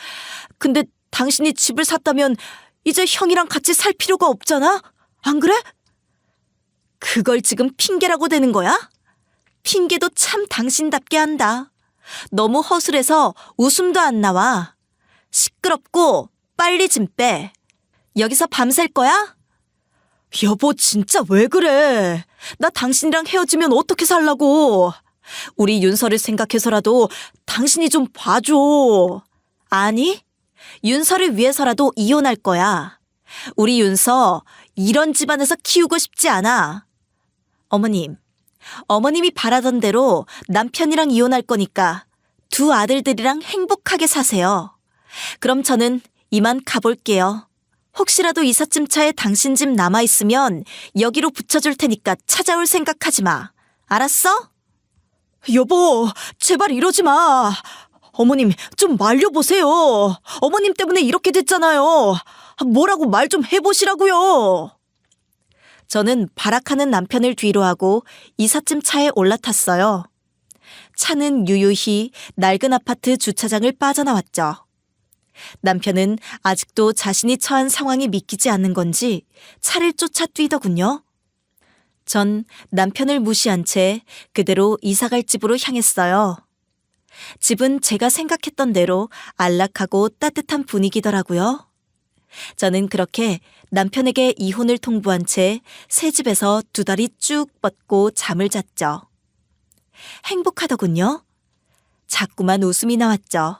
근데 당신이 집을 샀다면 이제 형이랑 같이 살 필요가 없잖아? 안 그래? 그걸 지금 핑계라고 대는 거야? 핑계도 참 당신답게 한다. 너무 허술해서 웃음도 안 나와. 시끄럽고 빨리 짐 빼. 여기서 밤샐 거야? 여보, 진짜 왜 그래? 나 당신이랑 헤어지면 어떻게 살라고? 우리 윤서를 생각해서라도 당신이 좀 봐줘. 아니, 윤서를 위해서라도 이혼할 거야. 우리 윤서 이런 집안에서 키우고 싶지 않아. 어머님, 어머님이 바라던 대로 남편이랑 이혼할 거니까 두 아들들이랑 행복하게 사세요. 그럼 저는 이만 가볼게요. 혹시라도 이삿짐 차에 당신 집 남아있으면 여기로 붙여줄 테니까 찾아올 생각하지 마. 알았어? 여보, 제발 이러지 마. 어머님, 좀 말려보세요. 어머님 때문에 이렇게 됐잖아요. 뭐라고 말 좀 해보시라고요. 저는 발악하는 남편을 뒤로하고 이삿짐 차에 올라탔어요. 차는 유유히 낡은 아파트 주차장을 빠져나왔죠. 남편은 아직도 자신이 처한 상황이 믿기지 않는 건지 차를 쫓아 뛰더군요. 전 남편을 무시한 채 그대로 이사갈 집으로 향했어요. 집은 제가 생각했던 대로 안락하고 따뜻한 분위기더라고요. 저는 그렇게 남편에게 이혼을 통보한 채 새 집에서 2다리 쭉 뻗고 잠을 잤죠. 행복하더군요. 자꾸만 웃음이 나왔죠.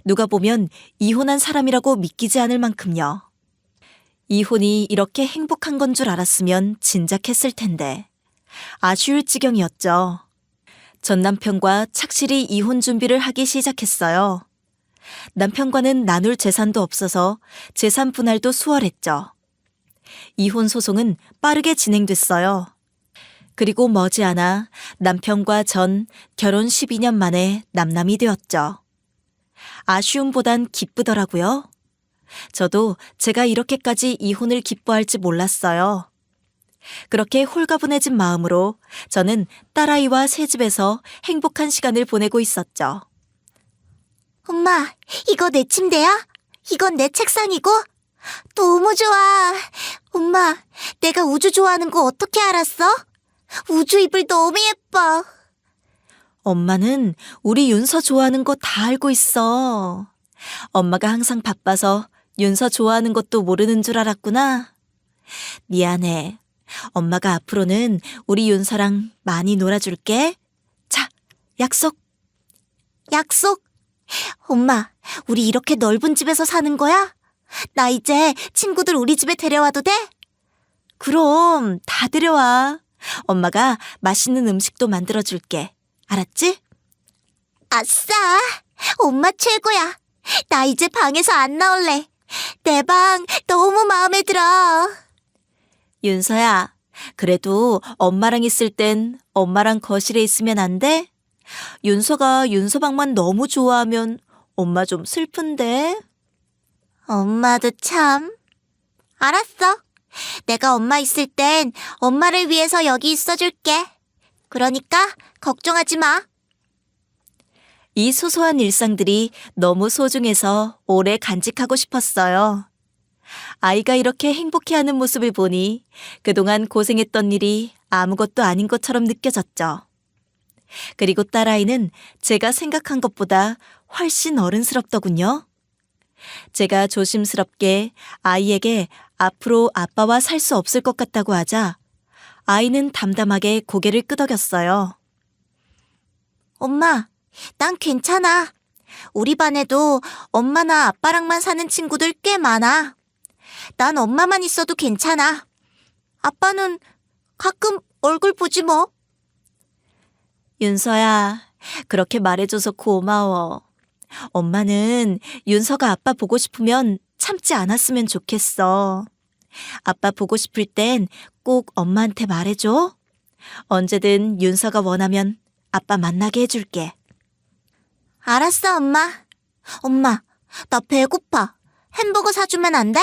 누가 보면 이혼한 사람이라고 믿기지 않을 만큼요. 이혼이 이렇게 행복한 건 줄 알았으면 진작 했을 텐데 아쉬울 지경이었죠. 전 남편과 착실히 이혼 준비를 하기 시작했어요. 남편과는 나눌 재산도 없어서 재산 분할도 수월했죠. 이혼 소송은 빠르게 진행됐어요. 그리고 머지않아 남편과 전 결혼 12년 만에 남남이 되었죠. 아쉬움보단 기쁘더라고요. 저도 제가 이렇게까지 이혼을 기뻐할지 몰랐어요. 그렇게 홀가분해진 마음으로 저는 딸아이와 새 집에서 행복한 시간을 보내고 있었죠. 엄마, 이거 내 침대야? 이건 내 책상이고? 너무 좋아. 엄마, 내가 우주 좋아하는 거 어떻게 알았어? 우주 이불 너무 예뻐. 엄마는 우리 윤서 좋아하는 거 다 알고 있어. 엄마가 항상 바빠서 윤서 좋아하는 것도 모르는 줄 알았구나. 미안해. 엄마가 앞으로는 우리 윤서랑 많이 놀아줄게. 자, 약속. 약속? 엄마, 우리 이렇게 넓은 집에서 사는 거야? 나 이제 친구들 우리 집에 데려와도 돼? 그럼 다 데려와. 엄마가 맛있는 음식도 만들어줄게. 알았지? 아싸! 엄마 최고야. 나 이제 방에서 안 나올래. 내 방 너무 마음에 들어. 윤서야, 그래도 엄마랑 있을 땐 엄마랑 거실에 있으면 안 돼? 윤서가 윤서 방만 너무 좋아하면 엄마 좀 슬픈데? 엄마도 참. 알았어. 내가 엄마 있을 땐 엄마를 위해서 여기 있어줄게. 그러니까 걱정하지 마. 이 소소한 일상들이 너무 소중해서 오래 간직하고 싶었어요. 아이가 이렇게 행복해하는 모습을 보니 그동안 고생했던 일이 아무것도 아닌 것처럼 느껴졌죠. 그리고 딸아이는 제가 생각한 것보다 훨씬 어른스럽더군요. 제가 조심스럽게 아이에게 앞으로 아빠와 살 수 없을 것 같다고 하자 아이는 담담하게 고개를 끄덕였어요. 엄마, 난 괜찮아. 우리 반에도 엄마나 아빠랑만 사는 친구들 꽤 많아. 난 엄마만 있어도 괜찮아. 아빠는 가끔 얼굴 보지 뭐. 윤서야, 그렇게 말해줘서 고마워. 엄마는 윤서가 아빠 보고 싶으면 참지 않았으면 좋겠어. 아빠 보고 싶을 땐 꼭 엄마한테 말해줘. 언제든 윤서가 원하면 아빠 만나게 해줄게. 알았어, 엄마. 엄마, 나 배고파. 햄버거 사주면 안 돼?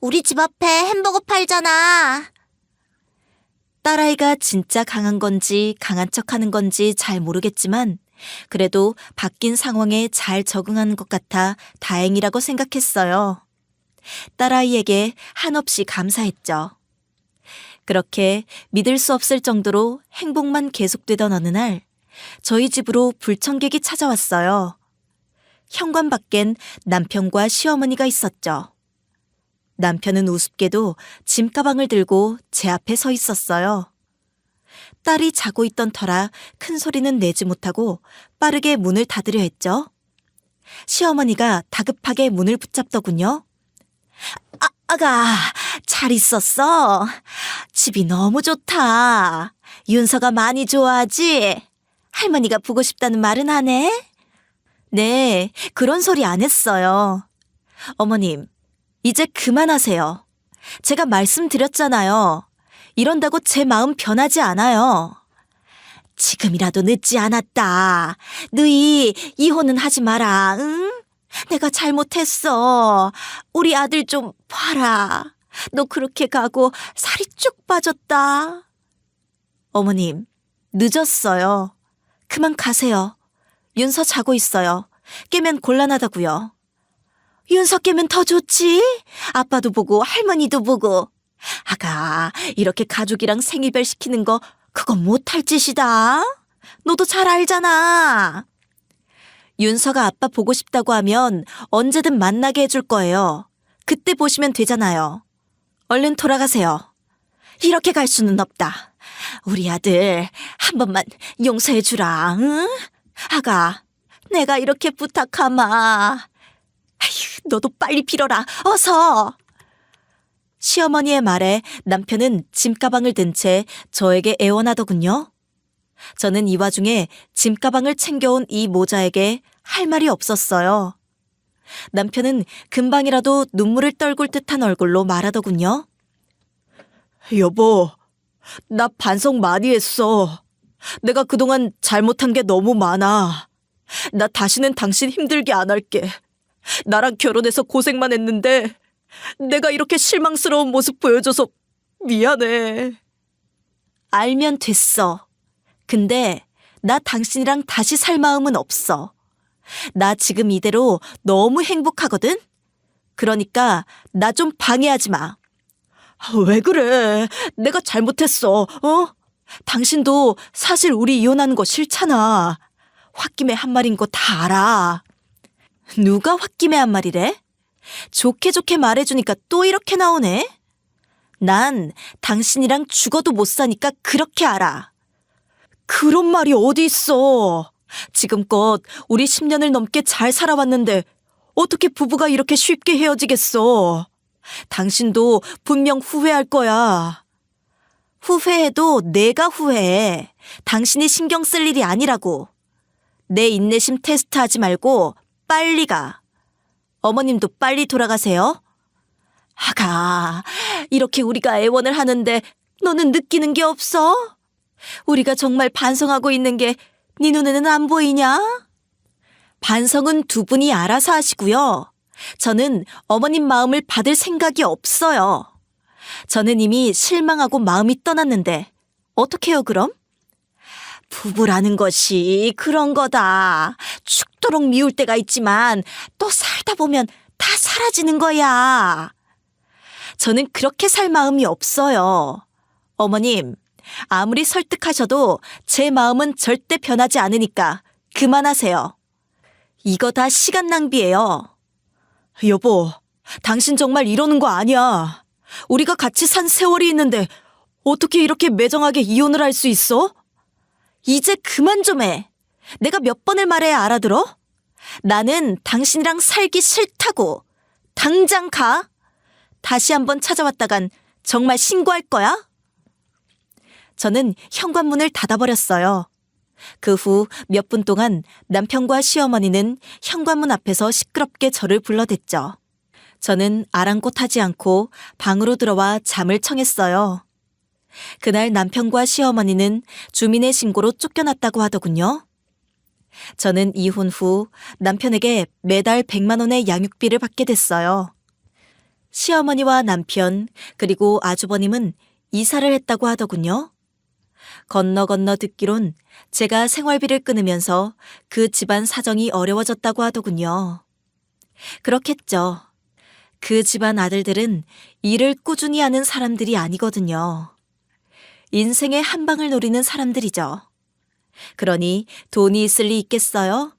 우리 집 앞에 햄버거 팔잖아. 딸아이가 진짜 강한 건지 강한 척하는 건지 잘 모르겠지만 그래도 바뀐 상황에 잘 적응하는 것 같아 다행이라고 생각했어요. 딸아이에게 한없이 감사했죠. 그렇게 믿을 수 없을 정도로 행복만 계속되던 어느 날 저희 집으로 불청객이 찾아왔어요. 현관 밖엔 남편과 시어머니가 있었죠. 남편은 우습게도 짐가방을 들고 제 앞에 서 있었어요. 딸이 자고 있던 터라 큰 소리는 내지 못하고 빠르게 문을 닫으려 했죠. 시어머니가 다급하게 문을 붙잡더군요. 아가, 잘 있었어? 집이 너무 좋다. 윤서가 많이 좋아하지? 할머니가 보고 싶다는 말은 하네? 네, 그런 소리 안 했어요. 어머님, 이제 그만하세요. 제가 말씀드렸잖아요. 이런다고 제 마음 변하지 않아요. 지금이라도 늦지 않았다. 너희 이혼은 하지 마라, 응? 내가 잘못했어. 우리 아들 좀 봐라. 너 그렇게 가고 살이 쭉 빠졌다. 어머님, 늦었어요. 그만 가세요. 윤서 자고 있어요. 깨면 곤란하다고요. 윤서 깨면 더 좋지. 아빠도 보고 할머니도 보고. 아가, 이렇게 가족이랑 생이별 시키는 거 그건 못할 짓이다. 너도 잘 알잖아. 윤서가 아빠 보고 싶다고 하면 언제든 만나게 해줄 거예요. 그때 보시면 되잖아요. 얼른 돌아가세요. 이렇게 갈 수는 없다. 우리 아들 한 번만 용서해주라. 응? 아가, 내가 이렇게 부탁하마. 아휴, 너도 빨리 빌어라. 어서. 시어머니의 말에 남편은 짐가방을 든 채 저에게 애원하더군요. 저는 이 와중에 짐가방을 챙겨온 이 모자에게 할 말이 없었어요. 남편은 금방이라도 눈물을 떨굴 듯한 얼굴로 말하더군요. 여보, 나 반성 많이 했어. 내가 그동안 잘못한 게 너무 많아. 나 다시는 당신 힘들게 안 할게. 나랑 결혼해서 고생만 했는데 내가 이렇게 실망스러운 모습 보여줘서 미안해. 알면 됐어. 근데 나 당신이랑 다시 살 마음은 없어. 나 지금 이대로 너무 행복하거든? 그러니까 나 좀 방해하지 마. 왜 그래? 내가 잘못했어. 당신도 사실 우리 이혼하는 거 싫잖아. 홧김에 한 말인 거 다 알아. 누가 홧김에 한 말이래? 좋게 좋게 말해주니까 또 이렇게 나오네? 난 당신이랑 죽어도 못 사니까 그렇게 알아. 그런 말이 어디 있어. 지금껏 우리 10년을 넘게 잘 살아왔는데 어떻게 부부가 이렇게 쉽게 헤어지겠어. 당신도 분명 후회할 거야. 후회해도 내가 후회해. 당신이 신경 쓸 일이 아니라고. 내 인내심 테스트하지 말고 빨리 가. 어머님도 빨리 돌아가세요. 아가, 이렇게 우리가 애원을 하는데 너는 느끼는 게 없어? 우리가 정말 반성하고 있는 게 네 눈에는 안 보이냐? 반성은 두 분이 알아서 하시고요. 저는 어머님 마음을 받을 생각이 없어요. 저는 이미 실망하고 마음이 떠났는데 어떻게 해요 그럼? 부부라는 것이 그런 거다. 죽도록 미울 때가 있지만 또 살다 보면 다 사라지는 거야. 저는 그렇게 살 마음이 없어요. 어머님, 아무리 설득하셔도 제 마음은 절대 변하지 않으니까 그만하세요. 이거 다 시간 낭비예요. 여보, 당신 정말 이러는 거 아니야. 우리가 같이 산 세월이 있는데 어떻게 이렇게 매정하게 이혼을 할 수 있어? 이제 그만 좀 해. 내가 몇 번을 말해야 알아들어? 나는 당신이랑 살기 싫다고. 당장 가. 다시 한번 찾아왔다간 정말 신고할 거야? 저는 현관문을 닫아버렸어요. 그 후 몇 분 동안 남편과 시어머니는 현관문 앞에서 시끄럽게 저를 불러댔죠. 저는 아랑곳하지 않고 방으로 들어와 잠을 청했어요. 그날 남편과 시어머니는 주민의 신고로 쫓겨났다고 하더군요. 저는 이혼 후 남편에게 매달 100만 원의 양육비를 받게 됐어요. 시어머니와 남편 그리고 아주버님은 이사를 했다고 하더군요. 건너 듣기론 제가 생활비를 끊으면서 그 집안 사정이 어려워졌다고 하더군요. 그렇겠죠. 그 집안 아들들은 일을 꾸준히 하는 사람들이 아니거든요. 인생의 한 방을 노리는 사람들이죠. 그러니 돈이 있을 리 있겠어요?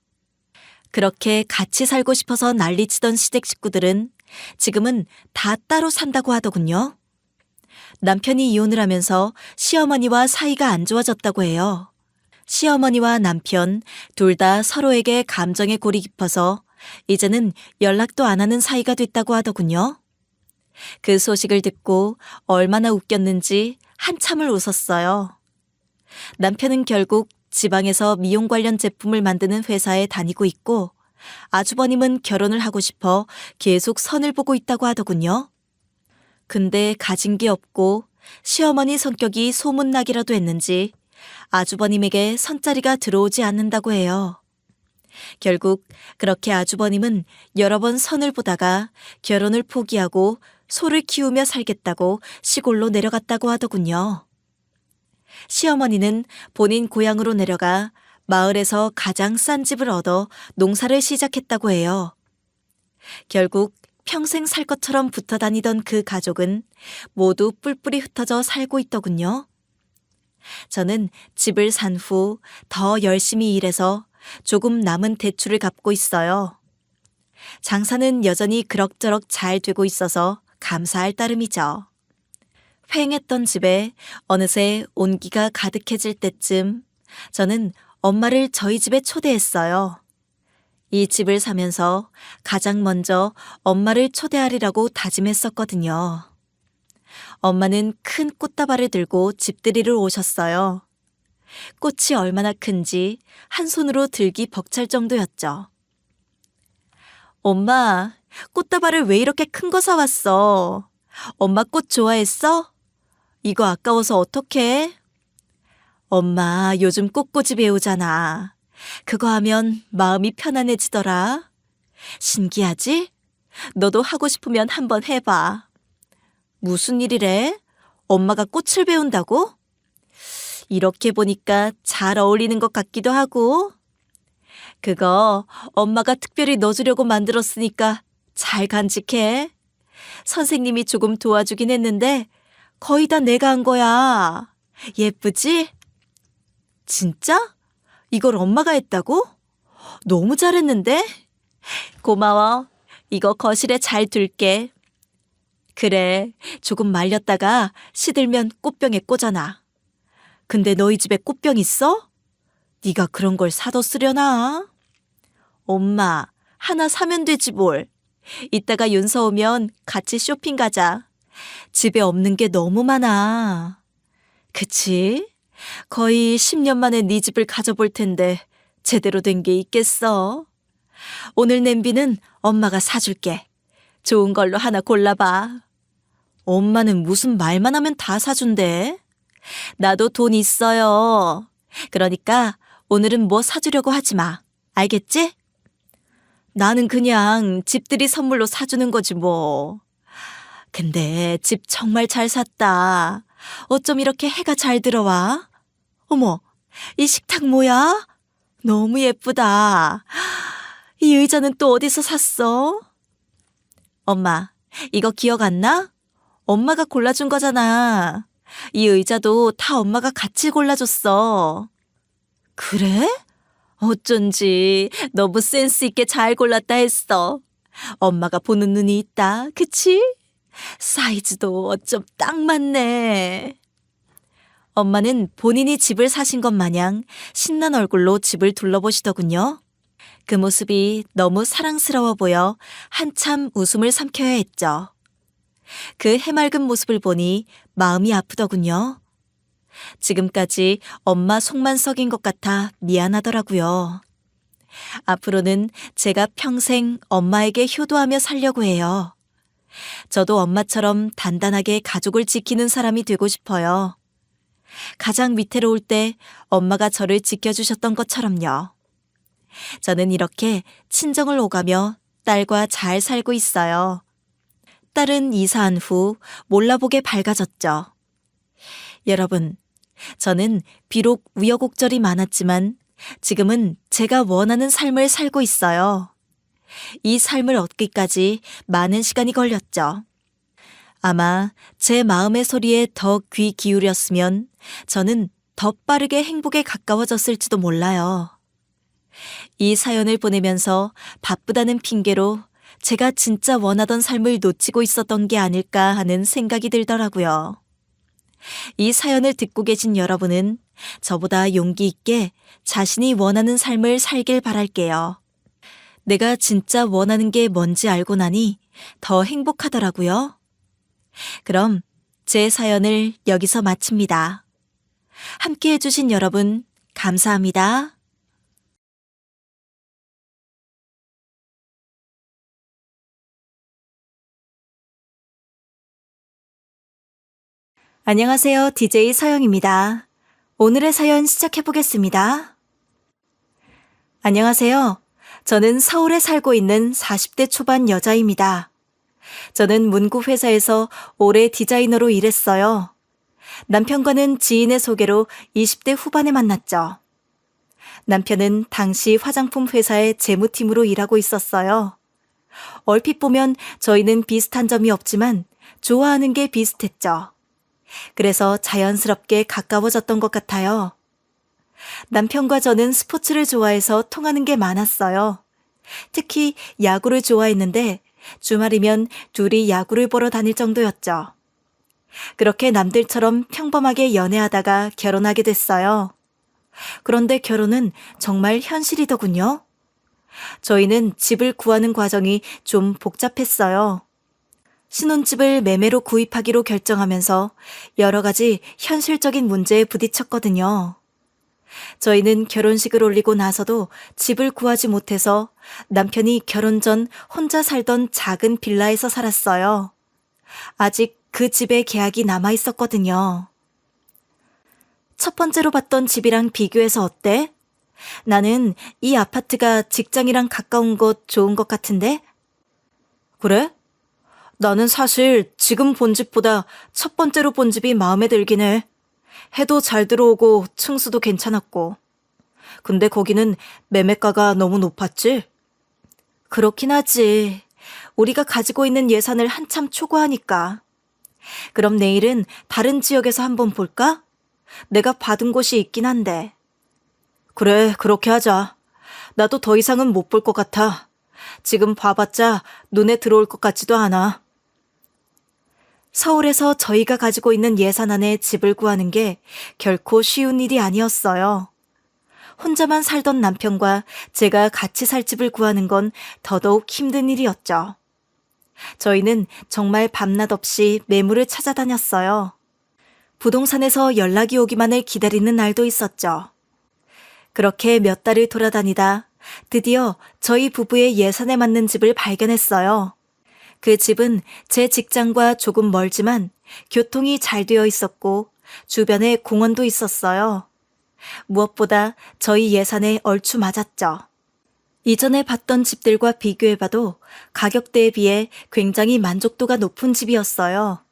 그렇게 같이 살고 싶어서 난리치던 시댁 식구들은 지금은 다 따로 산다고 하더군요. 남편이 이혼을 하면서 시어머니와 사이가 안 좋아졌다고 해요. 시어머니와 남편 둘 다 서로에게 감정의 골이 깊어서 이제는 연락도 안 하는 사이가 됐다고 하더군요. 그 소식을 듣고 얼마나 웃겼는지 한참을 웃었어요. 남편은 결국 지방에서 미용 관련 제품을 만드는 회사에 다니고 있고 아주버님은 결혼을 하고 싶어 계속 선을 보고 있다고 하더군요. 근데 가진 게 없고 시어머니 성격이 소문나기라도 했는지 아주버님에게 선자리가 들어오지 않는다고 해요. 결국 그렇게 아주버님은 여러 번 선을 보다가 결혼을 포기하고 소를 키우며 살겠다고 시골로 내려갔다고 하더군요. 시어머니는 본인 고향으로 내려가 마을에서 가장 싼 집을 얻어 농사를 시작했다고 해요. 결국 평생 살 것처럼 붙어 다니던 그 가족은 모두 뿔뿔이 흩어져 살고 있더군요. 저는 집을 산 후 더 열심히 일해서 조금 남은 대출을 갚고 있어요. 장사는 여전히 그럭저럭 잘 되고 있어서 감사할 따름이죠. 휑했던 집에 어느새 온기가 가득해질 때쯤 저는 엄마를 저희 집에 초대했어요. 이 집을 사면서 가장 먼저 엄마를 초대하리라고 다짐했었거든요. 엄마는 큰 꽃다발을 들고 집들이를 오셨어요. 꽃이 얼마나 큰지 한 손으로 들기 벅찰 정도였죠. 엄마, 꽃다발을 왜 이렇게 큰 거 사왔어? 엄마 꽃 좋아했어? 이거 아까워서 어떡해? 엄마 요즘 꽃꽂이 배우잖아. 그거 하면 마음이 편안해지더라. 신기하지? 너도 하고 싶으면 한번 해봐. 무슨 일이래? 엄마가 꽃을 배운다고? 이렇게 보니까 잘 어울리는 것 같기도 하고. 그거 엄마가 특별히 넣어주려고 만들었으니까 잘 간직해. 선생님이 조금 도와주긴 했는데 거의 다 내가 한 거야. 예쁘지? 진짜? 이걸 엄마가 했다고? 너무 잘했는데? 고마워. 이거 거실에 잘 둘게. 그래, 조금 말렸다가 시들면 꽃병에 꽂아놔. 근데 너희 집에 꽃병 있어? 네가 그런 걸 사도 쓰려나? 엄마, 하나 사면 되지 뭘. 이따가 윤서 오면 같이 쇼핑 가자. 집에 없는 게 너무 많아. 그치? 거의 10년 만에 네 집을 가져볼 텐데 제대로 된 게 있겠어? 오늘 냄비는 엄마가 사줄게. 좋은 걸로 하나 골라봐. 엄마는 무슨 말만 하면 다 사준대. 나도 돈 있어요. 그러니까 오늘은 뭐 사주려고 하지 마. 알겠지? 나는 그냥 집들이 선물로 사주는 거지 뭐. 근데 집 정말 잘 샀다. 어쩜 이렇게 해가 잘 들어와? 어머, 이 식탁 뭐야? 너무 예쁘다. 이 의자는 또 어디서 샀어? 엄마, 이거 기억 안 나? 엄마가 골라준 거잖아. 이 의자도 다 엄마가 같이 골라줬어. 그래? 어쩐지 너무 센스 있게 잘 골랐다 했어. 엄마가 보는 눈이 있다, 그치? 사이즈도 어쩜 딱 맞네. 엄마는 본인이 집을 사신 것 마냥 신난 얼굴로 집을 둘러보시더군요. 그 모습이 너무 사랑스러워 보여 한참 웃음을 삼켜야 했죠. 그 해맑은 모습을 보니 마음이 아프더군요. 지금까지 엄마 속만 썩인 것 같아 미안하더라고요. 앞으로는 제가 평생 엄마에게 효도하며 살려고 해요. 저도 엄마처럼 단단하게 가족을 지키는 사람이 되고 싶어요. 가장 위태로울 때 엄마가 저를 지켜주셨던 것처럼요. 저는 이렇게 친정을 오가며 딸과 잘 살고 있어요. 딸은 이사한 후 몰라보게 밝아졌죠. 여러분, 저는 비록 우여곡절이 많았지만 지금은 제가 원하는 삶을 살고 있어요. 이 삶을 얻기까지 많은 시간이 걸렸죠. 아마 제 마음의 소리에 더 귀 기울였으면 저는 더 빠르게 행복에 가까워졌을지도 몰라요. 이 사연을 보내면서 바쁘다는 핑계로 제가 진짜 원하던 삶을 놓치고 있었던 게 아닐까 하는 생각이 들더라고요. 이 사연을 듣고 계신 여러분은 저보다 용기 있게 자신이 원하는 삶을 살길 바랄게요. 내가 진짜 원하는 게 뭔지 알고 나니 더 행복하더라고요. 그럼 제 사연을 여기서 마칩니다. 함께 해주신 여러분, 감사합니다. 안녕하세요. DJ 서영입니다. 오늘의 사연 시작해보겠습니다. 안녕하세요. 저는 서울에 살고 있는 40대 초반 여자입니다. 저는 문구 회사에서 오래 디자이너로 일했어요. 남편과는 지인의 소개로 20대 후반에 만났죠. 남편은 당시 화장품 회사의 재무팀으로 일하고 있었어요. 얼핏 보면 저희는 비슷한 점이 없지만 좋아하는 게 비슷했죠. 그래서 자연스럽게 가까워졌던 것 같아요. 남편과 저는 스포츠를 좋아해서 통하는 게 많았어요. 특히 야구를 좋아했는데 주말이면 둘이 야구를 보러 다닐 정도였죠. 그렇게 남들처럼 평범하게 연애하다가 결혼하게 됐어요. 그런데 결혼은 정말 현실이더군요. 저희는 집을 구하는 과정이 좀 복잡했어요. 신혼집을 매매로 구입하기로 결정하면서 여러 가지 현실적인 문제에 부딪혔거든요. 저희는 결혼식을 올리고 나서도 집을 구하지 못해서 남편이 결혼 전 혼자 살던 작은 빌라에서 살았어요. 아직 그 집의 계약이 남아 있었거든요. 첫 번째로 봤던 집이랑 비교해서 어때? 나는 이 아파트가 직장이랑 가까운 곳 좋은 것 같은데? 그래? 나는 사실 지금 본 집보다 첫 번째로 본 집이 마음에 들긴 해. 해도 잘 들어오고 층수도 괜찮았고. 근데 거기는 매매가가 너무 높았지? 그렇긴 하지. 우리가 가지고 있는 예산을 한참 초과하니까. 그럼 내일은 다른 지역에서 한번 볼까? 내가 받은 곳이 있긴 한데. 그래, 그렇게 하자. 나도 더 이상은 못 볼 것 같아. 지금 봐봤자 눈에 들어올 것 같지도 않아. 서울에서 저희가 가지고 있는 예산 안에 집을 구하는 게 결코 쉬운 일이 아니었어요. 혼자만 살던 남편과 제가 같이 살 집을 구하는 건 더더욱 힘든 일이었죠. 저희는 정말 밤낮 없이 매물을 찾아다녔어요. 부동산에서 연락이 오기만을 기다리는 날도 있었죠. 그렇게 몇 달을 돌아다니다 드디어 저희 부부의 예산에 맞는 집을 발견했어요. 그 집은 제 직장과 조금 멀지만 교통이 잘 되어 있었고 주변에 공원도 있었어요. 무엇보다 저희 예산에 얼추 맞았죠. 이전에 봤던 집들과 비교해봐도 가격대에 비해 굉장히 만족도가 높은 집이었어요.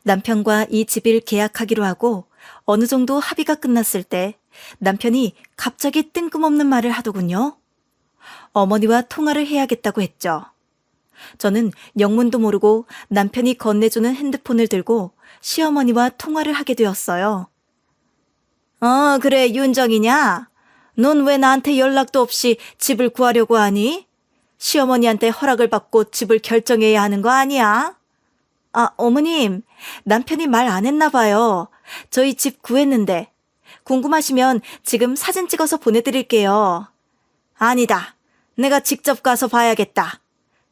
남편과 이 집을 계약하기로 하고 어느 정도 합의가 끝났을 때 남편이 갑자기 뜬금없는 말을 하더군요. 어머니와 통화를 해야겠다고 했죠. 저는 영문도 모르고 남편이 건네주는 핸드폰을 들고 시어머니와 통화를 하게 되었어요. 그래, 윤정이냐? 넌 왜 나한테 연락도 없이 집을 구하려고 하니? 시어머니한테 허락을 받고 집을 결정해야 하는 거 아니야? 어머님, 남편이 말 안 했나 봐요. 저희 집 구했는데. 궁금하시면 지금 사진 찍어서 보내드릴게요. 아니다. 내가 직접 가서 봐야겠다.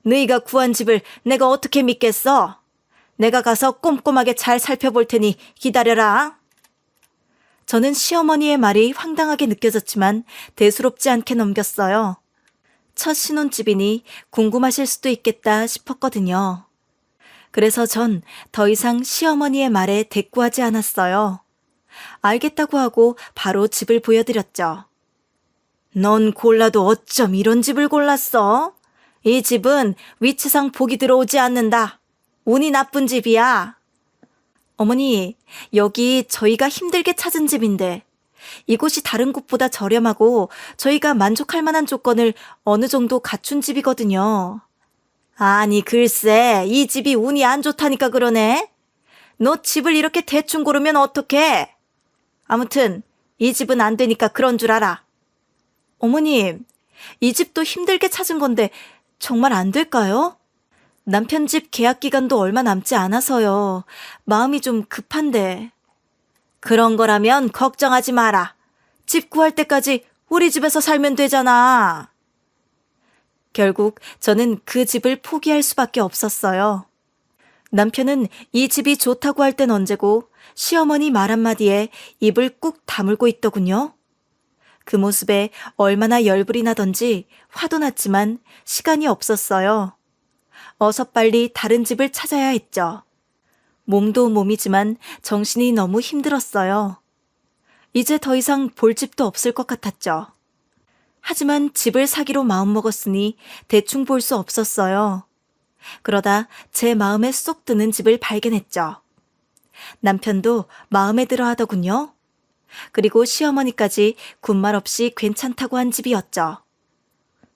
너희가 구한 집을 내가 어떻게 믿겠어? 내가 가서 꼼꼼하게 잘 살펴볼 테니 기다려라. 저는 시어머니의 말이 황당하게 느껴졌지만 대수롭지 않게 넘겼어요. 첫 신혼집이니 궁금하실 수도 있겠다 싶었거든요. 그래서 전 더 이상 시어머니의 말에 대꾸하지 않았어요. 알겠다고 하고 바로 집을 보여드렸죠. 넌 골라도 어쩜 이런 집을 골랐어? 이 집은 위치상 복이 들어오지 않는다. 운이 나쁜 집이야. 어머니, 여기 저희가 힘들게 찾은 집인데 이곳이 다른 곳보다 저렴하고 저희가 만족할 만한 조건을 어느 정도 갖춘 집이거든요. 아니 글쎄, 이 집이 운이 안 좋다니까 그러네. 너 집을 이렇게 대충 고르면 어떡해? 아무튼 이 집은 안 되니까 그런 줄 알아. 어머님, 이 집도 힘들게 찾은 건데 정말 안 될까요? 남편 집 계약 기간도 얼마 남지 않아서요. 마음이 좀 급한데. 그런 거라면 걱정하지 마라. 집 구할 때까지 우리 집에서 살면 되잖아. 결국 저는 그 집을 포기할 수밖에 없었어요. 남편은 이 집이 좋다고 할 땐 언제고 시어머니 말 한마디에 입을 꾹 다물고 있더군요. 그 모습에 얼마나 열불이 나던지 화도 났지만 시간이 없었어요. 어서 빨리 다른 집을 찾아야 했죠. 몸도 몸이지만 정신이 너무 힘들었어요. 이제 더 이상 볼 집도 없을 것 같았죠. 하지만 집을 사기로 마음먹었으니 대충 볼 수 없었어요. 그러다 제 마음에 쏙 드는 집을 발견했죠. 남편도 마음에 들어 하더군요. 그리고 시어머니까지 군말 없이 괜찮다고 한 집이었죠.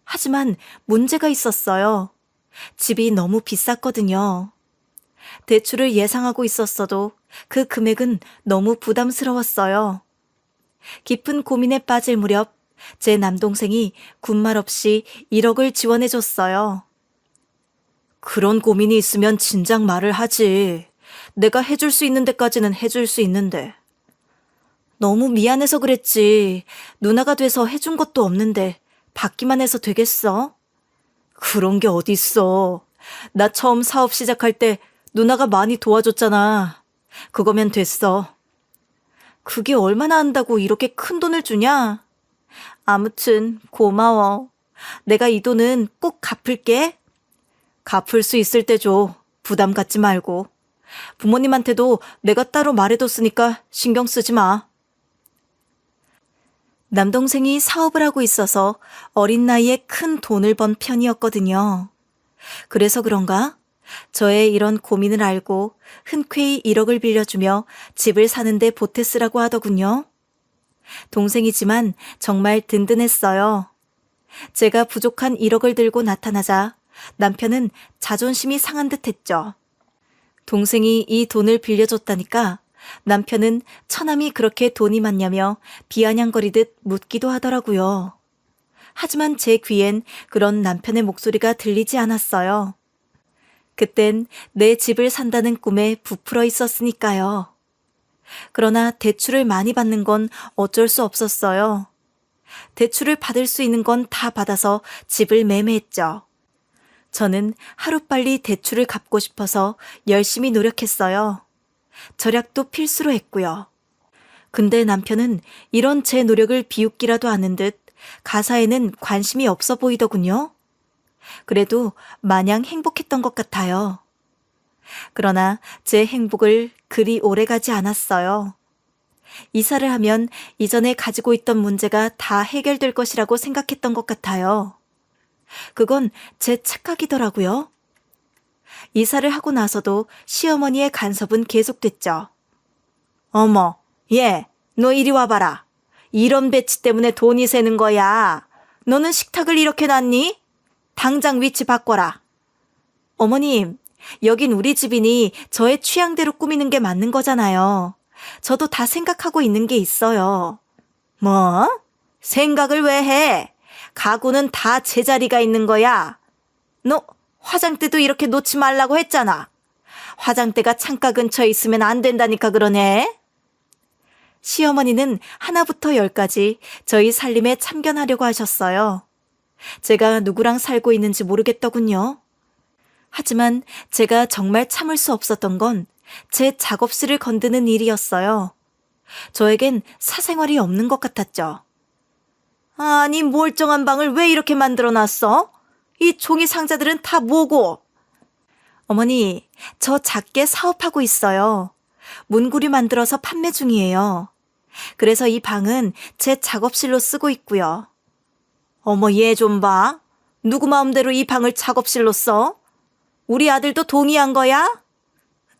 하지만 문제가 있었어요. 집이 너무 비쌌거든요. 대출을 예상하고 있었어도 그 금액은 너무 부담스러웠어요. 깊은 고민에 빠질 무렵 제 남동생이 군말 없이 1억을 지원해줬어요. 그런 고민이 있으면 진작 말을 하지. 내가 해줄 수 있는 데까지는 해줄 수 있는데. 너무 미안해서 그랬지. 누나가 돼서 해준 것도 없는데 받기만 해서 되겠어? 그런 게 어딨어. 나 처음 사업 시작할 때 누나가 많이 도와줬잖아. 그거면 됐어. 그게 얼마나 한다고 이렇게 큰 돈을 주냐? 아무튼 고마워. 내가 이 돈은 꼭 갚을게. 갚을 수 있을 때 줘. 부담 갖지 말고. 부모님한테도 내가 따로 말해뒀으니까 신경 쓰지 마. 남동생이 사업을 하고 있어서 어린 나이에 큰 돈을 번 편이었거든요. 그래서 그런가? 저의 이런 고민을 알고 흔쾌히 1억을 빌려주며 집을 사는데 보탰으라고 하더군요. 동생이지만 정말 든든했어요. 제가 부족한 1억을 들고 나타나자 남편은 자존심이 상한 듯 했죠. 동생이 이 돈을 빌려줬다니까 남편은 처남이 그렇게 돈이 많냐며 비아냥거리듯 묻기도 하더라고요. 하지만 제 귀엔 그런 남편의 목소리가 들리지 않았어요. 그땐 내 집을 산다는 꿈에 부풀어 있었으니까요. 그러나 대출을 많이 받는 건 어쩔 수 없었어요. 대출을 받을 수 있는 건 다 받아서 집을 매매했죠. 저는 하루빨리 대출을 갚고 싶어서 열심히 노력했어요. 절약도 필수로 했고요. 근데 남편은 이런 제 노력을 비웃기라도 하는 듯 가사에는 관심이 없어 보이더군요. 그래도 마냥 행복했던 것 같아요. 그러나 제 행복을 그리 오래가지 않았어요. 이사를 하면 이전에 가지고 있던 문제가 다 해결될 것이라고 생각했던 것 같아요. 그건 제 착각이더라고요. 이사를 하고 나서도 시어머니의 간섭은 계속됐죠. 어머, 얘, 너 이리 와봐라. 이런 배치 때문에 돈이 새는 거야. 너는 식탁을 이렇게 놨니? 당장 위치 바꿔라. 어머님, 여긴 우리 집이니 저의 취향대로 꾸미는 게 맞는 거잖아요. 저도 다 생각하고 있는 게 있어요. 뭐? 생각을 왜 해? 가구는 다 제자리가 있는 거야. 너 화장대도 이렇게 놓지 말라고 했잖아. 화장대가 창가 근처에 있으면 안 된다니까 그러네. 시어머니는 하나부터 10까지 저희 살림에 참견하려고 하셨어요. 제가 누구랑 살고 있는지 모르겠더군요. 하지만 제가 정말 참을 수 없었던 건 제 작업실을 건드는 일이었어요. 저에겐 사생활이 없는 것 같았죠. 아니, 멀쩡한 방을 왜 이렇게 만들어놨어? 이 종이 상자들은 다 뭐고? 어머니, 저 작게 사업하고 있어요. 문구류 만들어서 판매 중이에요. 그래서 이 방은 제 작업실로 쓰고 있고요. 어머, 얘 좀 봐. 누구 마음대로 이 방을 작업실로 써? 우리 아들도 동의한 거야?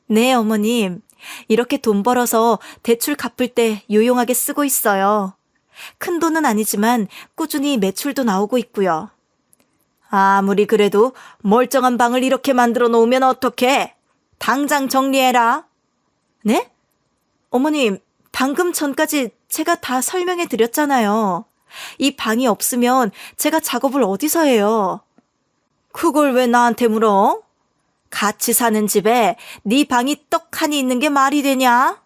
네, 어머님. 이렇게 돈 벌어서 대출 갚을 때 유용하게 쓰고 있어요. 큰 돈은 아니지만 꾸준히 매출도 나오고 있고요. 아무리 그래도 멀쩡한 방을 이렇게 만들어 놓으면 어떡해? 당장 정리해라. 네? 어머님, 방금 전까지 제가 다 설명해 드렸잖아요. 이 방이 없으면 제가 작업을 어디서 해요? 그걸 왜 나한테 물어? 같이 사는 집에 네 방이 떡하니 있는 게 말이 되냐?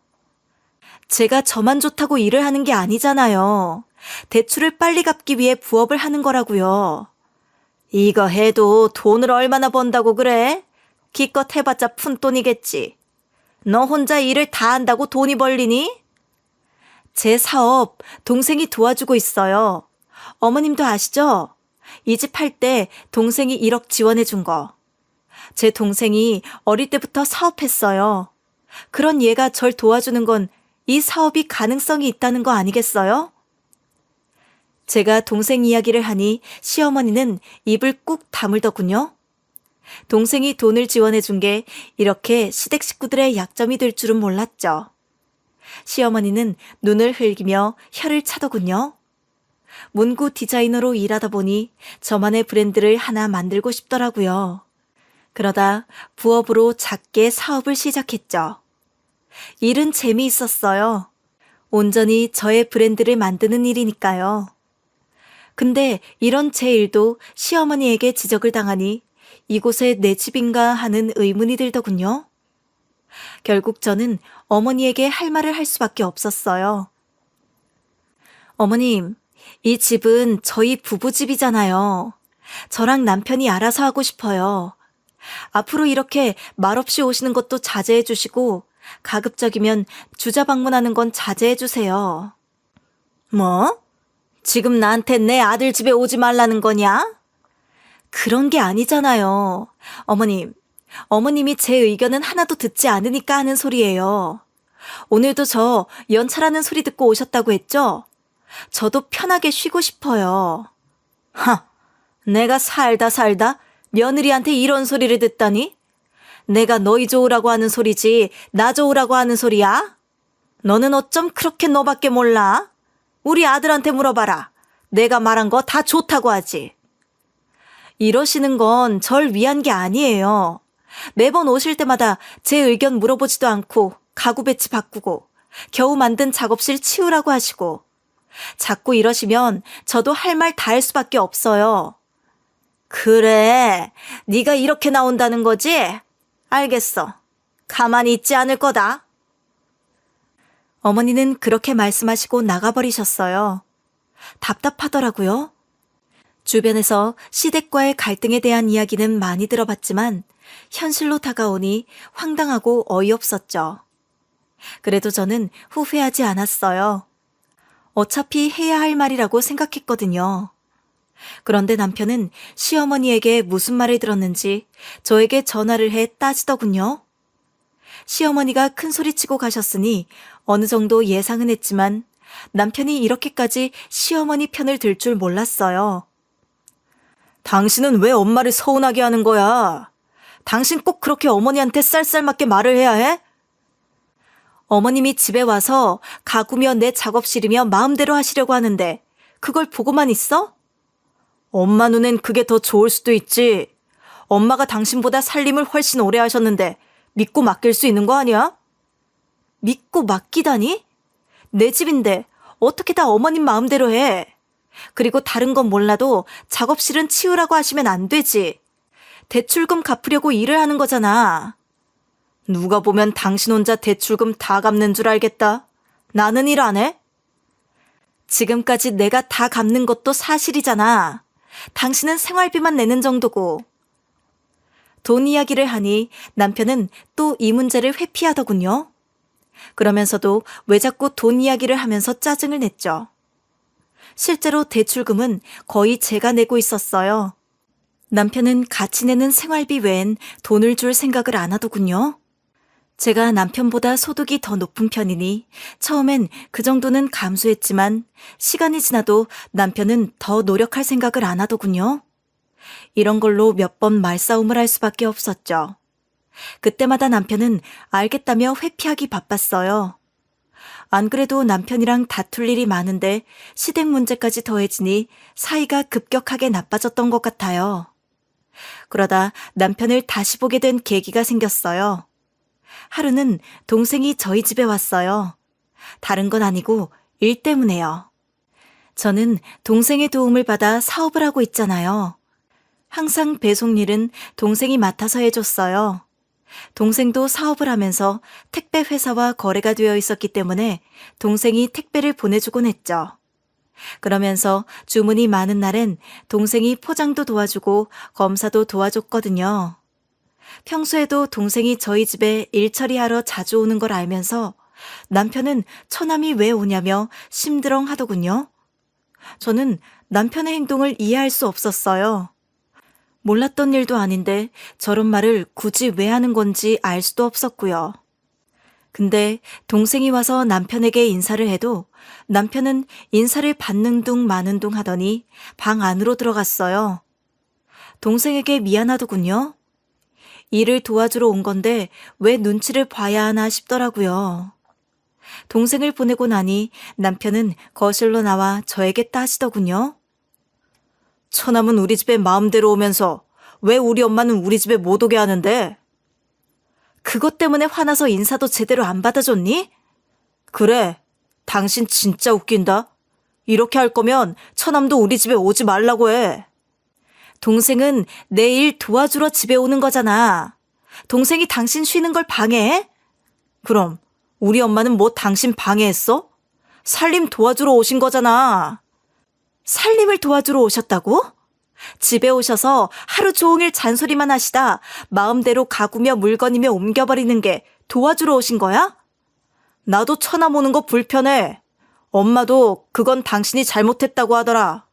제가 저만 좋다고 일을 하는 게 아니잖아요. 대출을 빨리 갚기 위해 부업을 하는 거라고요. 이거 해도 돈을 얼마나 번다고 그래? 기껏 해봤자 푼돈이겠지. 너 혼자 일을 다 한다고 돈이 벌리니? 제 사업 동생이 도와주고 있어요. 어머님도 아시죠? 이 집 할 때 동생이 1억 지원해 준 거. 제 동생이 어릴 때부터 사업했어요. 그런 얘가 절 도와주는 건 이 사업이 가능성이 있다는 거 아니겠어요? 제가 동생 이야기를 하니 시어머니는 입을 꾹 다물더군요. 동생이 돈을 지원해 준 게 이렇게 시댁 식구들의 약점이 될 줄은 몰랐죠. 시어머니는 눈을 흘기며 혀를 차더군요. 문구 디자이너로 일하다 보니 저만의 브랜드를 하나 만들고 싶더라고요. 그러다 부업으로 작게 사업을 시작했죠. 일은 재미있었어요. 온전히 저의 브랜드를 만드는 일이니까요. 근데 이런 제 일도 시어머니에게 지적을 당하니 이곳에 내 집인가 하는 의문이 들더군요. 결국 저는 어머니에게 할 말을 할 수밖에 없었어요. 어머님, 이 집은 저희 부부집이잖아요. 저랑 남편이 알아서 하고 싶어요. 앞으로 이렇게 말없이 오시는 것도 자제해 주시고 가급적이면 주자 방문하는 건 자제해 주세요. 뭐? 지금 나한테 내 아들 집에 오지 말라는 거냐? 그런 게 아니잖아요. 어머님, 어머님이 제 의견은 하나도 듣지 않으니까 하는 소리예요. 오늘도 저 연차라는 소리 듣고 오셨다고 했죠? 저도 편하게 쉬고 싶어요. 내가 살다 며느리한테 이런 소리를 듣다니? 내가 너희 좋으라고 하는 소리지 나 좋으라고 하는 소리야? 너는 어쩜 그렇게 너밖에 몰라? 우리 아들한테 물어봐라. 내가 말한 거 다 좋다고 하지. 이러시는 건 절 위한 게 아니에요. 매번 오실 때마다 제 의견 물어보지도 않고 가구 배치 바꾸고 겨우 만든 작업실 치우라고 하시고 자꾸 이러시면 저도 할 말 다 할 수밖에 없어요. 그래, 네가 이렇게 나온다는 거지? 알겠어. 가만히 있지 않을 거다. 어머니는 그렇게 말씀하시고 나가버리셨어요. 답답하더라고요. 주변에서 시댁과의 갈등에 대한 이야기는 많이 들어봤지만 현실로 다가오니 황당하고 어이없었죠. 그래도 저는 후회하지 않았어요. 어차피 해야 할 말이라고 생각했거든요. 그런데 남편은 시어머니에게 무슨 말을 들었는지 저에게 전화를 해 따지더군요. 시어머니가 큰 소리치고 가셨으니 어느 정도 예상은 했지만 남편이 이렇게까지 시어머니 편을 들 줄 몰랐어요. 당신은 왜 엄마를 서운하게 하는 거야? 당신 꼭 그렇게 어머니한테 쌀쌀맞게 말을 해야 해? 어머님이 집에 와서 가구며 내 작업실이며 마음대로 하시려고 하는데 그걸 보고만 있어? 엄마 눈엔 그게 더 좋을 수도 있지. 엄마가 당신보다 살림을 훨씬 오래 하셨는데 믿고 맡길 수 있는 거 아니야? 믿고 맡기다니? 내 집인데 어떻게 다 어머님 마음대로 해? 그리고 다른 건 몰라도 작업실은 치우라고 하시면 안 되지. 대출금 갚으려고 일을 하는 거잖아. 누가 보면 당신 혼자 대출금 다 갚는 줄 알겠다. 나는 일 안 해? 지금까지 내가 다 갚는 것도 사실이잖아. 당신은 생활비만 내는 정도고. 돈 이야기를 하니 남편은 또 이 문제를 회피하더군요. 그러면서도 왜 자꾸 돈 이야기를 하면서 짜증을 냈죠. 실제로 대출금은 거의 제가 내고 있었어요. 남편은 같이 내는 생활비 외엔 돈을 줄 생각을 안 하더군요. 제가 남편보다 소득이 더 높은 편이니 처음엔 그 정도는 감수했지만 시간이 지나도 남편은 더 노력할 생각을 안 하더군요. 이런 걸로 몇 번 말싸움을 할 수밖에 없었죠. 그때마다 남편은 알겠다며 회피하기 바빴어요. 안 그래도 남편이랑 다툴 일이 많은데 시댁 문제까지 더해지니 사이가 급격하게 나빠졌던 것 같아요. 그러다 남편을 다시 보게 된 계기가 생겼어요. 하루는 동생이 저희 집에 왔어요. 다른 건 아니고 일 때문에요. 저는 동생의 도움을 받아 사업을 하고 있잖아요. 항상 배송 일은 동생이 맡아서 해줬어요. 동생도 사업을 하면서 택배 회사와 거래가 되어 있었기 때문에 동생이 택배를 보내주곤 했죠. 그러면서 주문이 많은 날엔 동생이 포장도 도와주고 검사도 도와줬거든요. 평소에도 동생이 저희 집에 일 처리하러 자주 오는 걸 알면서 남편은 처남이 왜 오냐며 심드렁 하더군요. 저는 남편의 행동을 이해할 수 없었어요. 몰랐던 일도 아닌데 저런 말을 굳이 왜 하는 건지 알 수도 없었고요. 근데 동생이 와서 남편에게 인사를 해도 남편은 인사를 받는 둥 마는 둥 하더니 방 안으로 들어갔어요. 동생에게 미안하더군요. 일을 도와주러 온 건데 왜 눈치를 봐야 하나 싶더라고요. 동생을 보내고 나니 남편은 거실로 나와 저에게 따지더군요. 처남은 우리 집에 마음대로 오면서 왜 우리 엄마는 우리 집에 못 오게 하는데? 그것 때문에 화나서 인사도 제대로 안 받아줬니? 그래, 당신 진짜 웃긴다. 이렇게 할 거면 처남도 우리 집에 오지 말라고 해. 동생은 내 일 도와주러 집에 오는 거잖아. 동생이 당신 쉬는 걸 방해해? 그럼 우리 엄마는 뭐 당신 방해했어? 살림 도와주러 오신 거잖아. 살림을 도와주러 오셨다고? 집에 오셔서 하루 종일 잔소리만 하시다 마음대로 가구며 물건이며 옮겨버리는 게 도와주러 오신 거야? 나도 처남 오는 거 불편해. 엄마도 그건 당신이 잘못했다고 하더라.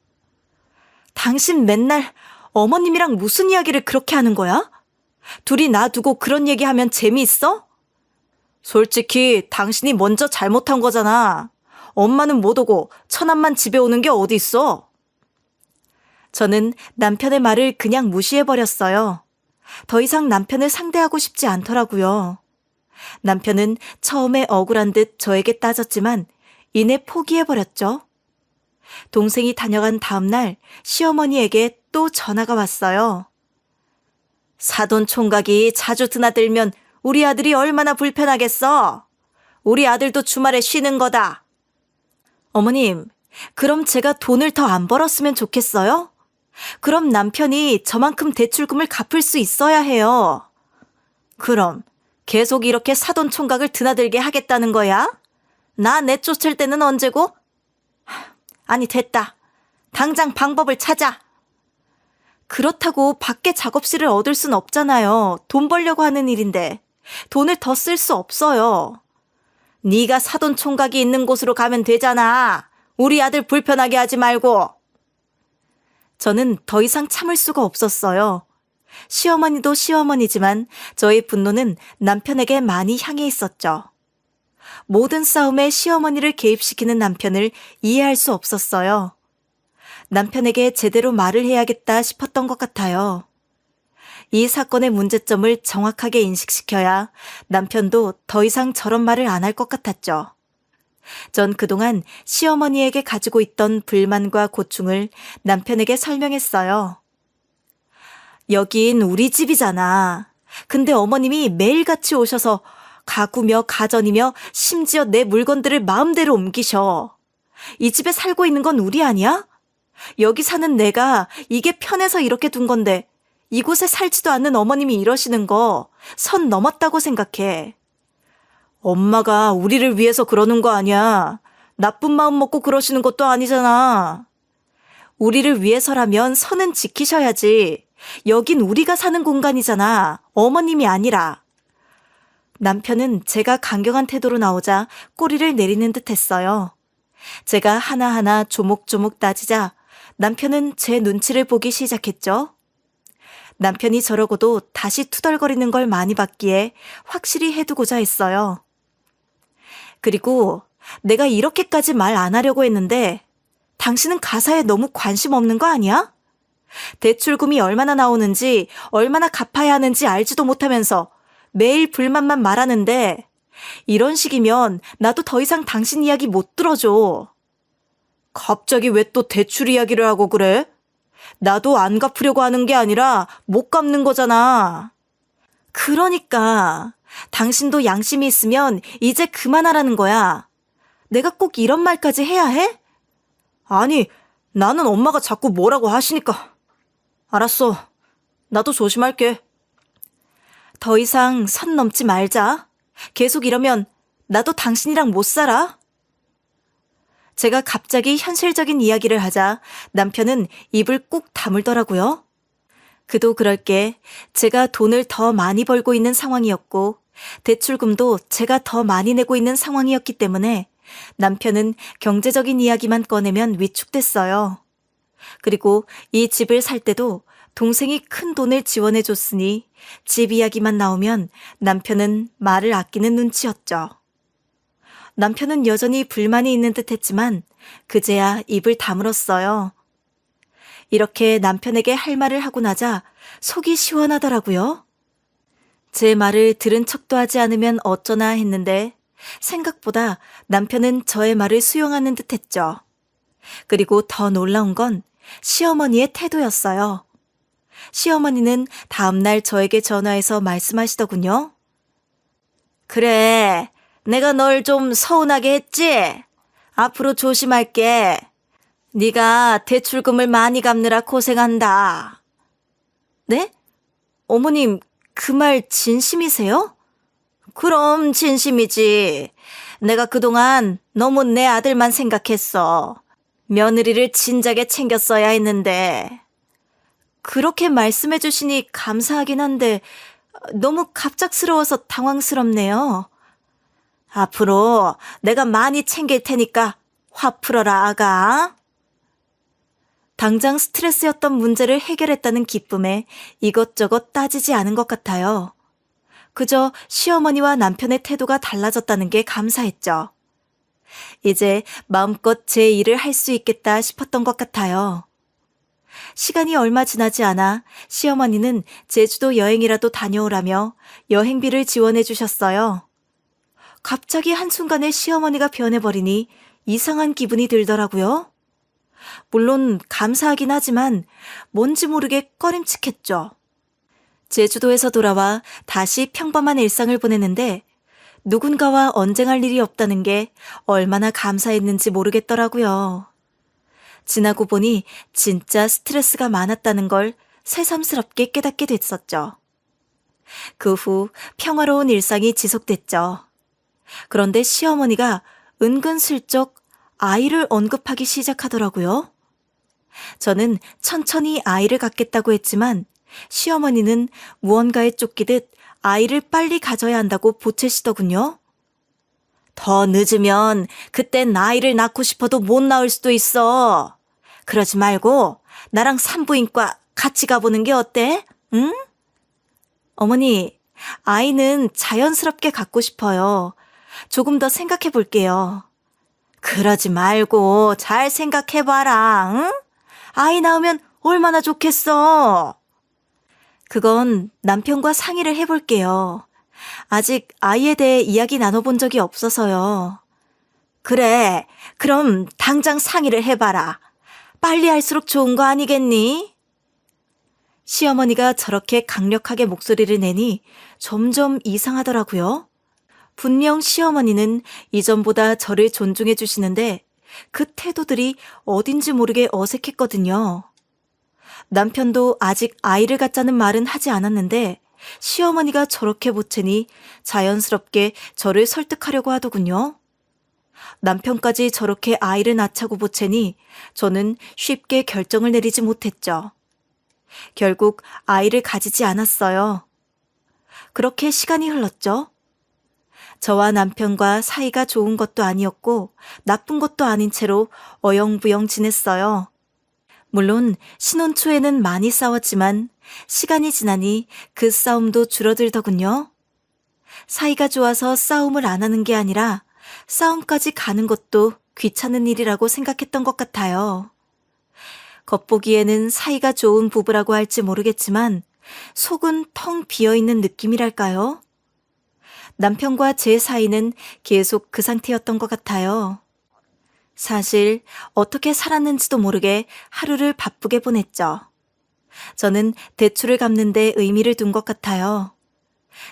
당신 맨날 어머님이랑 무슨 이야기를 그렇게 하는 거야? 둘이 놔두고 그런 얘기하면 재미있어? 솔직히 당신이 먼저 잘못한 거잖아. 엄마는 못 오고 처남만 집에 오는 게 어디 있어? 저는 남편의 말을 그냥 무시해버렸어요. 더 이상 남편을 상대하고 싶지 않더라고요. 남편은 처음에 억울한 듯 저에게 따졌지만 이내 포기해버렸죠. 동생이 다녀간 다음 날 시어머니에게 또 전화가 왔어요. 사돈 총각이 자주 드나들면 우리 아들이 얼마나 불편하겠어. 우리 아들도 주말에 쉬는 거다. 어머님, 그럼 제가 돈을 더 안 벌었으면 좋겠어요? 그럼 남편이 저만큼 대출금을 갚을 수 있어야 해요. 그럼 계속 이렇게 사돈 총각을 드나들게 하겠다는 거야? 나 내쫓을 때는 언제고? 아니, 됐다. 당장 방법을 찾아. 그렇다고 밖에 작업실을 얻을 순 없잖아요. 돈 벌려고 하는 일인데 돈을 더 쓸 수 없어요. 네가 사돈 총각이 있는 곳으로 가면 되잖아. 우리 아들 불편하게 하지 말고. 저는 더 이상 참을 수가 없었어요. 시어머니도 시어머니지만 저의 분노는 남편에게 많이 향해 있었죠. 모든 싸움에 시어머니를 개입시키는 남편을 이해할 수 없었어요. 남편에게 제대로 말을 해야겠다 싶었던 것 같아요. 이 사건의 문제점을 정확하게 인식시켜야 남편도 더 이상 저런 말을 안 할 것 같았죠. 전 그동안 시어머니에게 가지고 있던 불만과 고충을 남편에게 설명했어요. 여긴 우리 집이잖아. 근데 어머님이 매일같이 오셔서 가구며 가전이며 심지어 내 물건들을 마음대로 옮기셔. 이 집에 살고 있는 건 우리 아니야? 여기 사는 내가 이게 편해서 이렇게 둔 건데 이곳에 살지도 않는 어머님이 이러시는 거 선 넘었다고 생각해. 엄마가 우리를 위해서 그러는 거 아니야. 나쁜 마음 먹고 그러시는 것도 아니잖아. 우리를 위해서라면 선은 지키셔야지. 여긴 우리가 사는 공간이잖아. 어머님이 아니라. 남편은 제가 강경한 태도로 나오자 꼬리를 내리는 듯 했어요. 제가 하나하나 조목조목 따지자 남편은 제 눈치를 보기 시작했죠. 남편이 저러고도 다시 투덜거리는 걸 많이 봤기에 확실히 해두고자 했어요. 그리고 내가 이렇게까지 말 안 하려고 했는데 당신은 가사에 너무 관심 없는 거 아니야? 대출금이 얼마나 나오는지 얼마나 갚아야 하는지 알지도 못하면서 매일 불만만 말하는데 이런 식이면 나도 더 이상 당신 이야기 못 들어줘. 갑자기 왜 또 대출 이야기를 하고 그래? 나도 안 갚으려고 하는 게 아니라 못 갚는 거잖아. 그러니까 당신도 양심이 있으면 이제 그만하라는 거야. 내가 꼭 이런 말까지 해야 해? 아니, 나는 엄마가 자꾸 뭐라고 하시니까. 알았어. 나도 조심할게. 더 이상 선 넘지 말자. 계속 이러면 나도 당신이랑 못 살아. 제가 갑자기 현실적인 이야기를 하자 남편은 입을 꾹 다물더라고요. 그도 그럴 게 제가 돈을 더 많이 벌고 있는 상황이었고 대출금도 제가 더 많이 내고 있는 상황이었기 때문에 남편은 경제적인 이야기만 꺼내면 위축됐어요. 그리고 이 집을 살 때도 동생이 큰 돈을 지원해 줬으니 집 이야기만 나오면 남편은 말을 아끼는 눈치였죠. 남편은 여전히 불만이 있는 듯 했지만 그제야 입을 다물었어요. 이렇게 남편에게 할 말을 하고 나자 속이 시원하더라고요. 제 말을 들은 척도 하지 않으면 어쩌나 했는데 생각보다 남편은 저의 말을 수용하는 듯 했죠. 그리고 더 놀라운 건 시어머니의 태도였어요. 시어머니는 다음날 저에게 전화해서 말씀하시더군요. 그래, 내가 널 좀 서운하게 했지? 앞으로 조심할게. 네가 대출금을 많이 갚느라 고생한다. 네? 어머님, 그 말 진심이세요? 그럼 진심이지. 내가 그동안 너무 내 아들만 생각했어. 며느리를 진작에 챙겼어야 했는데. 그렇게 말씀해 주시니 감사하긴 한데 너무 갑작스러워서 당황스럽네요. 앞으로 내가 많이 챙길 테니까 화 풀어라, 아가. 당장 스트레스였던 문제를 해결했다는 기쁨에 이것저것 따지지 않은 것 같아요. 그저 시어머니와 남편의 태도가 달라졌다는 게 감사했죠. 이제 마음껏 제 일을 할 수 있겠다 싶었던 것 같아요. 시간이 얼마 지나지 않아 시어머니는 제주도 여행이라도 다녀오라며 여행비를 지원해 주셨어요. 갑자기 한순간에 시어머니가 변해버리니 이상한 기분이 들더라고요. 물론 감사하긴 하지만 뭔지 모르게 꺼림칙했죠. 제주도에서 돌아와 다시 평범한 일상을 보내는데 누군가와 언쟁할 일이 없다는 게 얼마나 감사했는지 모르겠더라고요. 지나고 보니 진짜 스트레스가 많았다는 걸 새삼스럽게 깨닫게 됐었죠. 그 후 평화로운 일상이 지속됐죠. 그런데 시어머니가 은근슬쩍 아이를 언급하기 시작하더라고요. 저는 천천히 아이를 갖겠다고 했지만 시어머니는 무언가에 쫓기듯 아이를 빨리 가져야 한다고 보채시더군요. 더 늦으면 그땐 아이를 낳고 싶어도 못 낳을 수도 있어. 그러지 말고 나랑 산부인과 같이 가보는 게 어때? 응? 어머니, 아이는 자연스럽게 갖고 싶어요. 조금 더 생각해 볼게요. 그러지 말고 잘 생각해봐라, 응? 아이 낳으면 얼마나 좋겠어. 그건 남편과 상의를 해볼게요. 아직 아이에 대해 이야기 나눠본 적이 없어서요. 그래, 그럼 당장 상의를 해봐라. 빨리 할수록 좋은 거 아니겠니? 시어머니가 저렇게 강력하게 목소리를 내니 점점 이상하더라고요. 분명 시어머니는 이전보다 저를 존중해 주시는데 그 태도들이 어딘지 모르게 어색했거든요. 남편도 아직 아이를 갖자는 말은 하지 않았는데 시어머니가 저렇게 보채니 자연스럽게 저를 설득하려고 하더군요. 남편까지 저렇게 아이를 낳자고 보채니 저는 쉽게 결정을 내리지 못했죠. 결국 아이를 가지지 않았어요. 그렇게 시간이 흘렀죠. 저와 남편과 사이가 좋은 것도 아니었고 나쁜 것도 아닌 채로 어영부영 지냈어요. 물론 신혼 초에는 많이 싸웠지만 시간이 지나니 그 싸움도 줄어들더군요. 사이가 좋아서 싸움을 안 하는 게 아니라 싸움까지 가는 것도 귀찮은 일이라고 생각했던 것 같아요. 겉보기에는 사이가 좋은 부부라고 할지 모르겠지만 속은 텅 비어있는 느낌이랄까요? 남편과 제 사이는 계속 그 상태였던 것 같아요. 사실 어떻게 살았는지도 모르게 하루를 바쁘게 보냈죠. 저는 대출을 갚는 데 의미를 둔 것 같아요.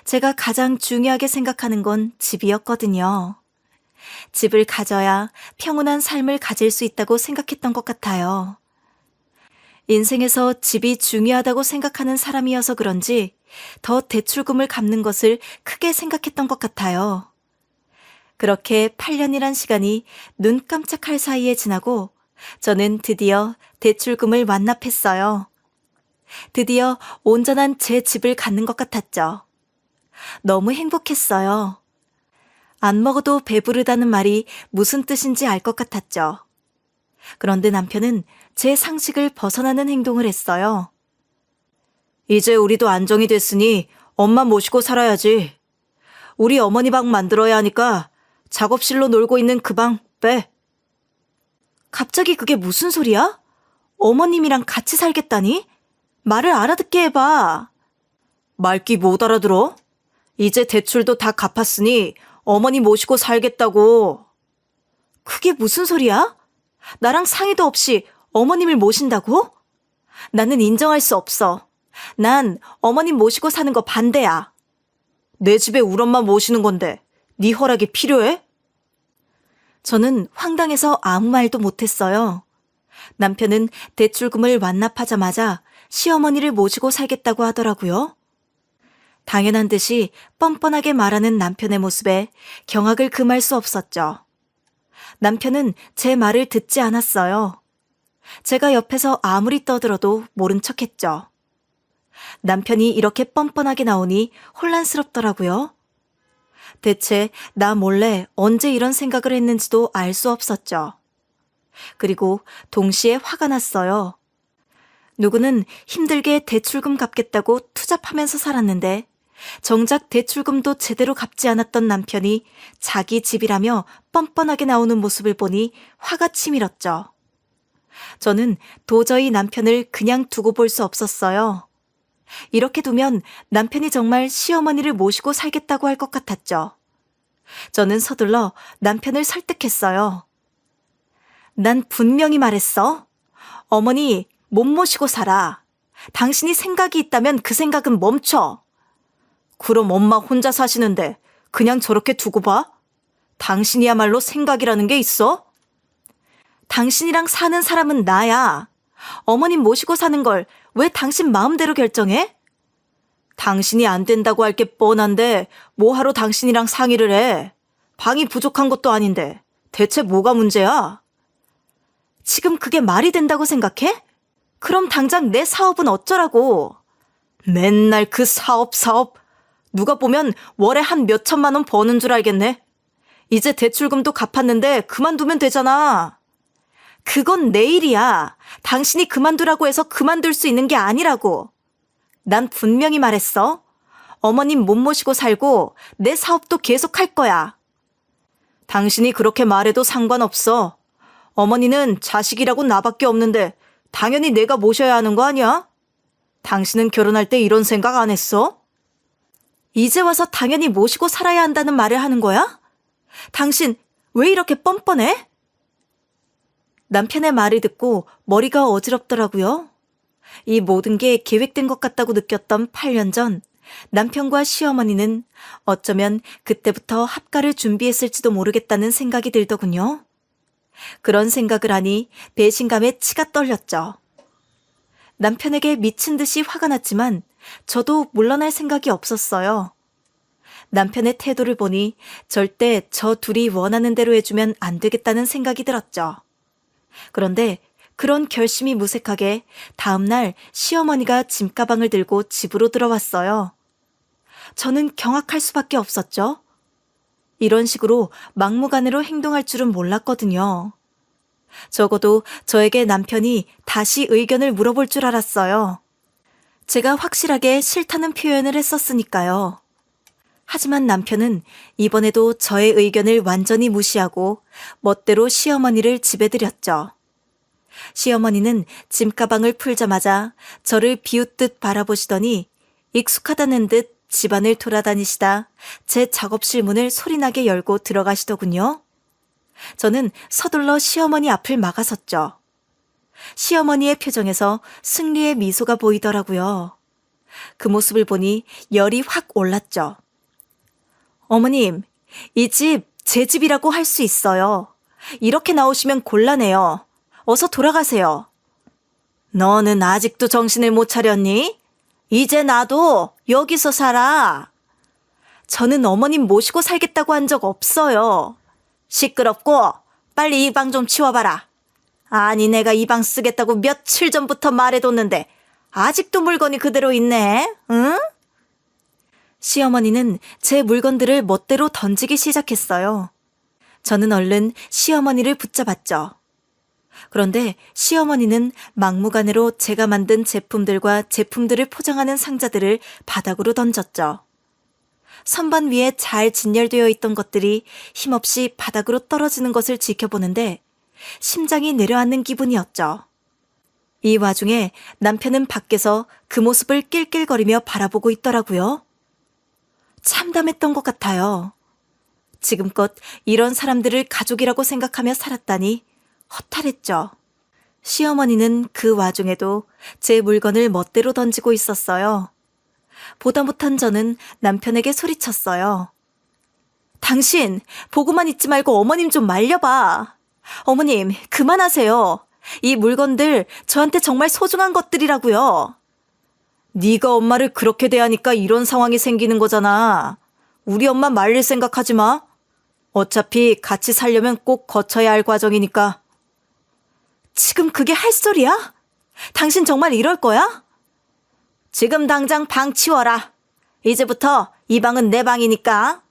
제가 가장 중요하게 생각하는 건 집이었거든요. 집을 가져야 평온한 삶을 가질 수 있다고 생각했던 것 같아요. 인생에서 집이 중요하다고 생각하는 사람이어서 그런지 더 대출금을 갚는 것을 크게 생각했던 것 같아요. 그렇게 8년이란 시간이 눈 깜짝할 사이에 지나고 저는 드디어 대출금을 완납했어요. 드디어 온전한 제 집을 갖는 것 같았죠. 너무 행복했어요. 안 먹어도 배부르다는 말이 무슨 뜻인지 알 것 같았죠. 그런데 남편은 제 상식을 벗어나는 행동을 했어요. 이제 우리도 안정이 됐으니 엄마 모시고 살아야지. 우리 어머니 방 만들어야 하니까 작업실로 놀고 있는 그 방 빼. 갑자기 그게 무슨 소리야? 어머님이랑 같이 살겠다니? 말을 알아듣게 해봐. 말귀 못 알아들어? 이제 대출도 다 갚았으니 어머니 모시고 살겠다고. 그게 무슨 소리야? 나랑 상의도 없이 어머님을 모신다고? 나는 인정할 수 없어. 난 어머님 모시고 사는 거 반대야. 내 집에 우리 엄마 모시는 건데 네 허락이 필요해? 저는 황당해서 아무 말도 못했어요. 남편은 대출금을 완납하자마자 시어머니를 모시고 살겠다고 하더라고요. 당연한 듯이 뻔뻔하게 말하는 남편의 모습에 경악을 금할 수 없었죠. 남편은 제 말을 듣지 않았어요. 제가 옆에서 아무리 떠들어도 모른 척했죠. 남편이 이렇게 뻔뻔하게 나오니 혼란스럽더라고요. 대체 나 몰래 언제 이런 생각을 했는지도 알 수 없었죠. 그리고 동시에 화가 났어요. 누구는 힘들게 대출금 갚겠다고 투잡하면서 살았는데 정작 대출금도 제대로 갚지 않았던 남편이 자기 집이라며 뻔뻔하게 나오는 모습을 보니 화가 치밀었죠. 저는 도저히 남편을 그냥 두고 볼 수 없었어요. 이렇게 두면 남편이 정말 시어머니를 모시고 살겠다고 할 것 같았죠. 저는 서둘러 남편을 설득했어요. 난 분명히 말했어. 어머니 못 모시고 살아. 당신이 생각이 있다면 그 생각은 멈춰. 그럼 엄마 혼자 사시는데 그냥 저렇게 두고 봐? 당신이야말로 생각이라는 게 있어? 당신이랑 사는 사람은 나야. 어머님 모시고 사는 걸 왜 당신 마음대로 결정해? 당신이 안 된다고 할 게 뻔한데 뭐하러 당신이랑 상의를 해? 방이 부족한 것도 아닌데 대체 뭐가 문제야? 지금 그게 말이 된다고 생각해? 그럼 당장 내 사업은 어쩌라고? 맨날 그 사업. 누가 보면 월에 한 몇천만 원 버는 줄 알겠네. 이제 대출금도 갚았는데 그만두면 되잖아. 그건 내 일이야. 당신이 그만두라고 해서 그만둘 수 있는 게 아니라고. 난 분명히 말했어. 어머님 못 모시고 살고 내 사업도 계속 할 거야. 당신이 그렇게 말해도 상관없어. 어머니는 자식이라고 나밖에 없는데 당연히 내가 모셔야 하는 거 아니야? 당신은 결혼할 때 이런 생각 안 했어? 이제 와서 당연히 모시고 살아야 한다는 말을 하는 거야? 당신 왜 이렇게 뻔뻔해? 남편의 말을 듣고 머리가 어지럽더라고요. 이 모든 게 계획된 것 같다고 느꼈던 8년 전 남편과 시어머니는 어쩌면 그때부터 합가를 준비했을지도 모르겠다는 생각이 들더군요. 그런 생각을 하니 배신감에 치가 떨렸죠. 남편에게 미친 듯이 화가 났지만 저도 물러날 생각이 없었어요. 남편의 태도를 보니 절대 저 둘이 원하는 대로 해주면 안 되겠다는 생각이 들었죠. 그런데 그런 결심이 무색하게 다음날 시어머니가 짐가방을 들고 집으로 들어왔어요. 저는 경악할 수밖에 없었죠. 이런 식으로 막무가내로 행동할 줄은 몰랐거든요. 적어도 저에게 남편이 다시 의견을 물어볼 줄 알았어요. 제가 확실하게 싫다는 표현을 했었으니까요. 하지만 남편은 이번에도 저의 의견을 완전히 무시하고 멋대로 시어머니를 집에 들였죠. 시어머니는 짐가방을 풀자마자 저를 비웃듯 바라보시더니 익숙하다는 듯 집안을 돌아다니시다 제 작업실 문을 소리나게 열고 들어가시더군요. 저는 서둘러 시어머니 앞을 막아섰죠. 시어머니의 표정에서 승리의 미소가 보이더라고요. 그 모습을 보니 열이 확 올랐죠. 어머님, 이 집 제 집이라고 할 수 있어요. 이렇게 나오시면 곤란해요. 어서 돌아가세요. 너는 아직도 정신을 못 차렸니? 이제 나도 여기서 살아. 저는 어머님 모시고 살겠다고 한 적 없어요. 시끄럽고 빨리 이 방 좀 치워봐라. 아니 내가 이 방 쓰겠다고 며칠 전부터 말해뒀는데 아직도 물건이 그대로 있네. 응? 시어머니는 제 물건들을 멋대로 던지기 시작했어요. 저는 얼른 시어머니를 붙잡았죠. 그런데 시어머니는 막무가내로 제가 만든 제품들과 제품들을 포장하는 상자들을 바닥으로 던졌죠. 선반 위에 잘 진열되어 있던 것들이 힘없이 바닥으로 떨어지는 것을 지켜보는데 심장이 내려앉는 기분이었죠. 이 와중에 남편은 밖에서 그 모습을 낄낄거리며 바라보고 있더라고요. 참담했던 것 같아요. 지금껏 이런 사람들을 가족이라고 생각하며 살았다니 허탈했죠. 시어머니는 그 와중에도 제 물건을 멋대로 던지고 있었어요. 보다 못한 저는 남편에게 소리쳤어요. 당신, 보고만 있지 말고 어머님 좀 말려봐. 어머님, 그만하세요. 이 물건들 저한테 정말 소중한 것들이라고요. 네가 엄마를 그렇게 대하니까 이런 상황이 생기는 거잖아. 우리 엄마 말릴 생각하지 마. 어차피 같이 살려면 꼭 거쳐야 할 과정이니까. 지금 그게 할 소리야? 당신 정말 이럴 거야? 지금 당장 방 치워라. 이제부터 이 방은 내 방이니까.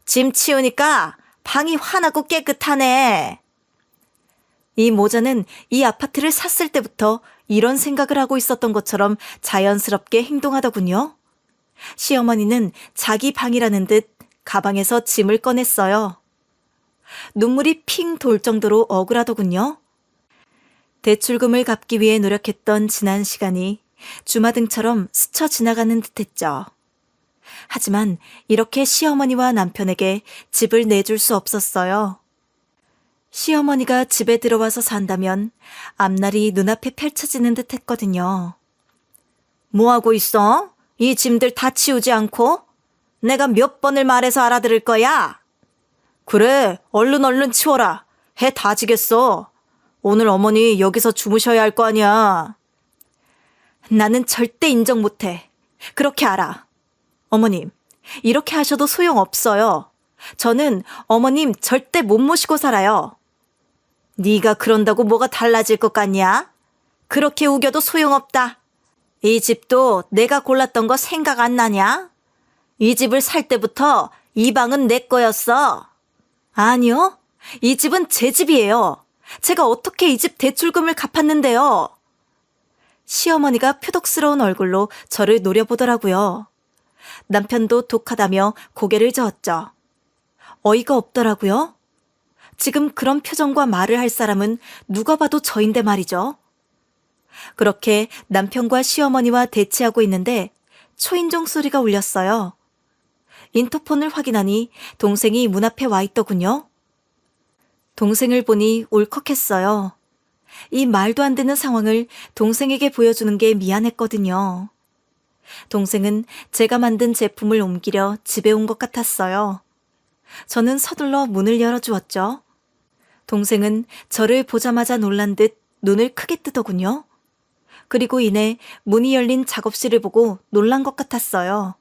짐 치우니까 방이 환하고 깨끗하네. 이 모자는 이 아파트를 샀을 때부터 이런 생각을 하고 있었던 것처럼 자연스럽게 행동하더군요. 시어머니는 자기 방이라는 듯 가방에서 짐을 꺼냈어요. 눈물이 핑 돌 정도로 억울하더군요. 대출금을 갚기 위해 노력했던 지난 시간이 주마등처럼 스쳐 지나가는 듯했죠. 하지만 이렇게 시어머니와 남편에게 집을 내줄 수 없었어요. 시어머니가 집에 들어와서 산다면 앞날이 눈앞에 펼쳐지는 듯 했거든요. 뭐하고 있어? 이 짐들 다 치우지 않고? 내가 몇 번을 말해서 알아들을 거야? 그래, 얼른 치워라. 해 다 지겠어. 오늘 어머니 여기서 주무셔야 할 거 아니야. 나는 절대 인정 못해. 그렇게 알아. 어머님, 이렇게 하셔도 소용없어요. 저는 어머님 절대 못 모시고 살아요. 네가 그런다고 뭐가 달라질 것 같냐? 그렇게 우겨도 소용없다. 이 집도 내가 골랐던 거 생각 안 나냐? 이 집을 살 때부터 이 방은 내 거였어. 아니요. 이 집은 제 집이에요. 제가 어떻게 이 집 대출금을 갚았는데요. 시어머니가 표독스러운 얼굴로 저를 노려보더라고요. 남편도 독하다며 고개를 저었죠. 어이가 없더라고요. 지금 그런 표정과 말을 할 사람은 누가 봐도 저인데 말이죠. 그렇게 남편과 시어머니와 대치하고 있는데 초인종 소리가 울렸어요. 인터폰을 확인하니 동생이 문 앞에 와 있더군요. 동생을 보니 울컥했어요. 이 말도 안 되는 상황을 동생에게 보여주는 게 미안했거든요. 동생은 제가 만든 제품을 옮기려 집에 온 것 같았어요. 저는 서둘러 문을 열어주었죠. 동생은 저를 보자마자 놀란 듯 눈을 크게 뜨더군요. 그리고 이내 문이 열린 작업실을 보고 놀란 것 같았어요.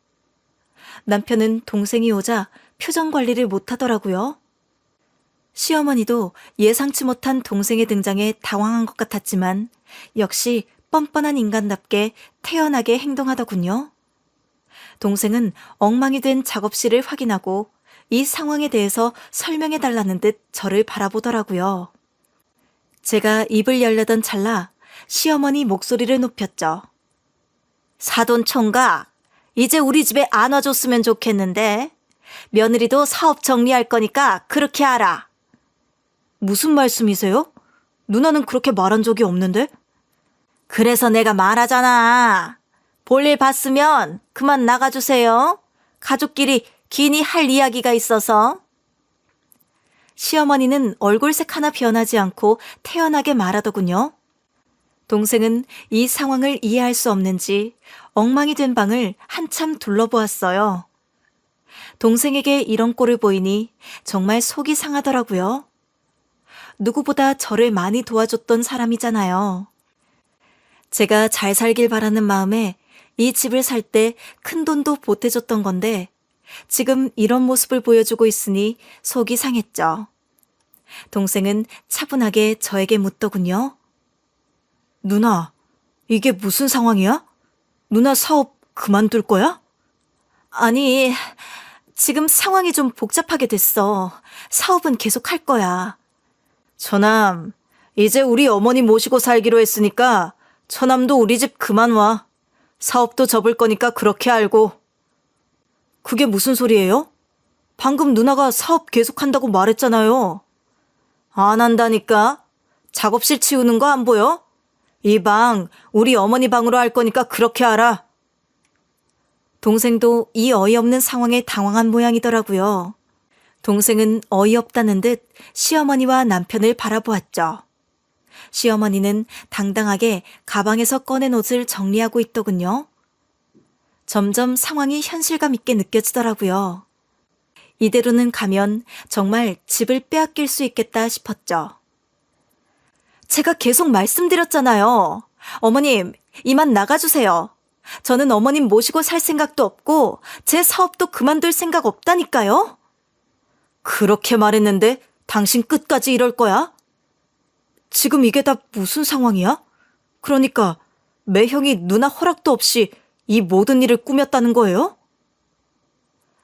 남편은 동생이 오자 표정 관리를 못하더라고요. 시어머니도 예상치 못한 동생의 등장에 당황한 것 같았지만 역시 뻔뻔한 인간답게 태연하게 행동하더군요. 동생은 엉망이 된 작업실을 확인하고 이 상황에 대해서 설명해달라는 듯 저를 바라보더라고요. 제가 입을 열려던 찰나 시어머니 목소리를 높였죠. 사돈 총각, 이제 우리 집에 안 와줬으면 좋겠는데 며느리도 사업 정리할 거니까 그렇게 하라. 무슨 말씀이세요? 누나는 그렇게 말한 적이 없는데? 그래서 내가 말하잖아. 볼일 봤으면 그만 나가주세요. 가족끼리 기니 할 이야기가 있어서. 시어머니는 얼굴색 하나 변하지 않고 태연하게 말하더군요. 동생은 이 상황을 이해할 수 없는지 엉망이 된 방을 한참 둘러보았어요. 동생에게 이런 꼴을 보이니 정말 속이 상하더라고요. 누구보다 저를 많이 도와줬던 사람이잖아요. 제가 잘 살길 바라는 마음에 이 집을 살 때 큰 돈도 보태줬던 건데 지금 이런 모습을 보여주고 있으니 속이 상했죠. 동생은 차분하게 저에게 묻더군요. 누나, 이게 무슨 상황이야? 누나 사업 그만둘 거야? 아니, 지금 상황이 좀 복잡하게 됐어. 사업은 계속 할 거야. 처남, 이제 우리 어머니 모시고 살기로 했으니까 처남도 우리 집 그만 와. 사업도 접을 거니까 그렇게 알고. 그게 무슨 소리예요? 방금 누나가 사업 계속한다고 말했잖아요. 안 한다니까. 작업실 치우는 거 안 보여? 이 방 우리 어머니 방으로 할 거니까 그렇게 알아. 동생도 이 어이없는 상황에 당황한 모양이더라고요. 동생은 어이없다는 듯 시어머니와 남편을 바라보았죠. 시어머니는 당당하게 가방에서 꺼낸 옷을 정리하고 있더군요. 점점 상황이 현실감 있게 느껴지더라고요. 이대로는 가면 정말 집을 빼앗길 수 있겠다 싶었죠. 제가 계속 말씀드렸잖아요. 어머님, 이만 나가주세요. 저는 어머님 모시고 살 생각도 없고 제 사업도 그만둘 생각 없다니까요. 그렇게 말했는데 당신 끝까지 이럴 거야? 지금 이게 다 무슨 상황이야? 그러니까 매형이 누나 허락도 없이 이 모든 일을 꾸몄다는 거예요?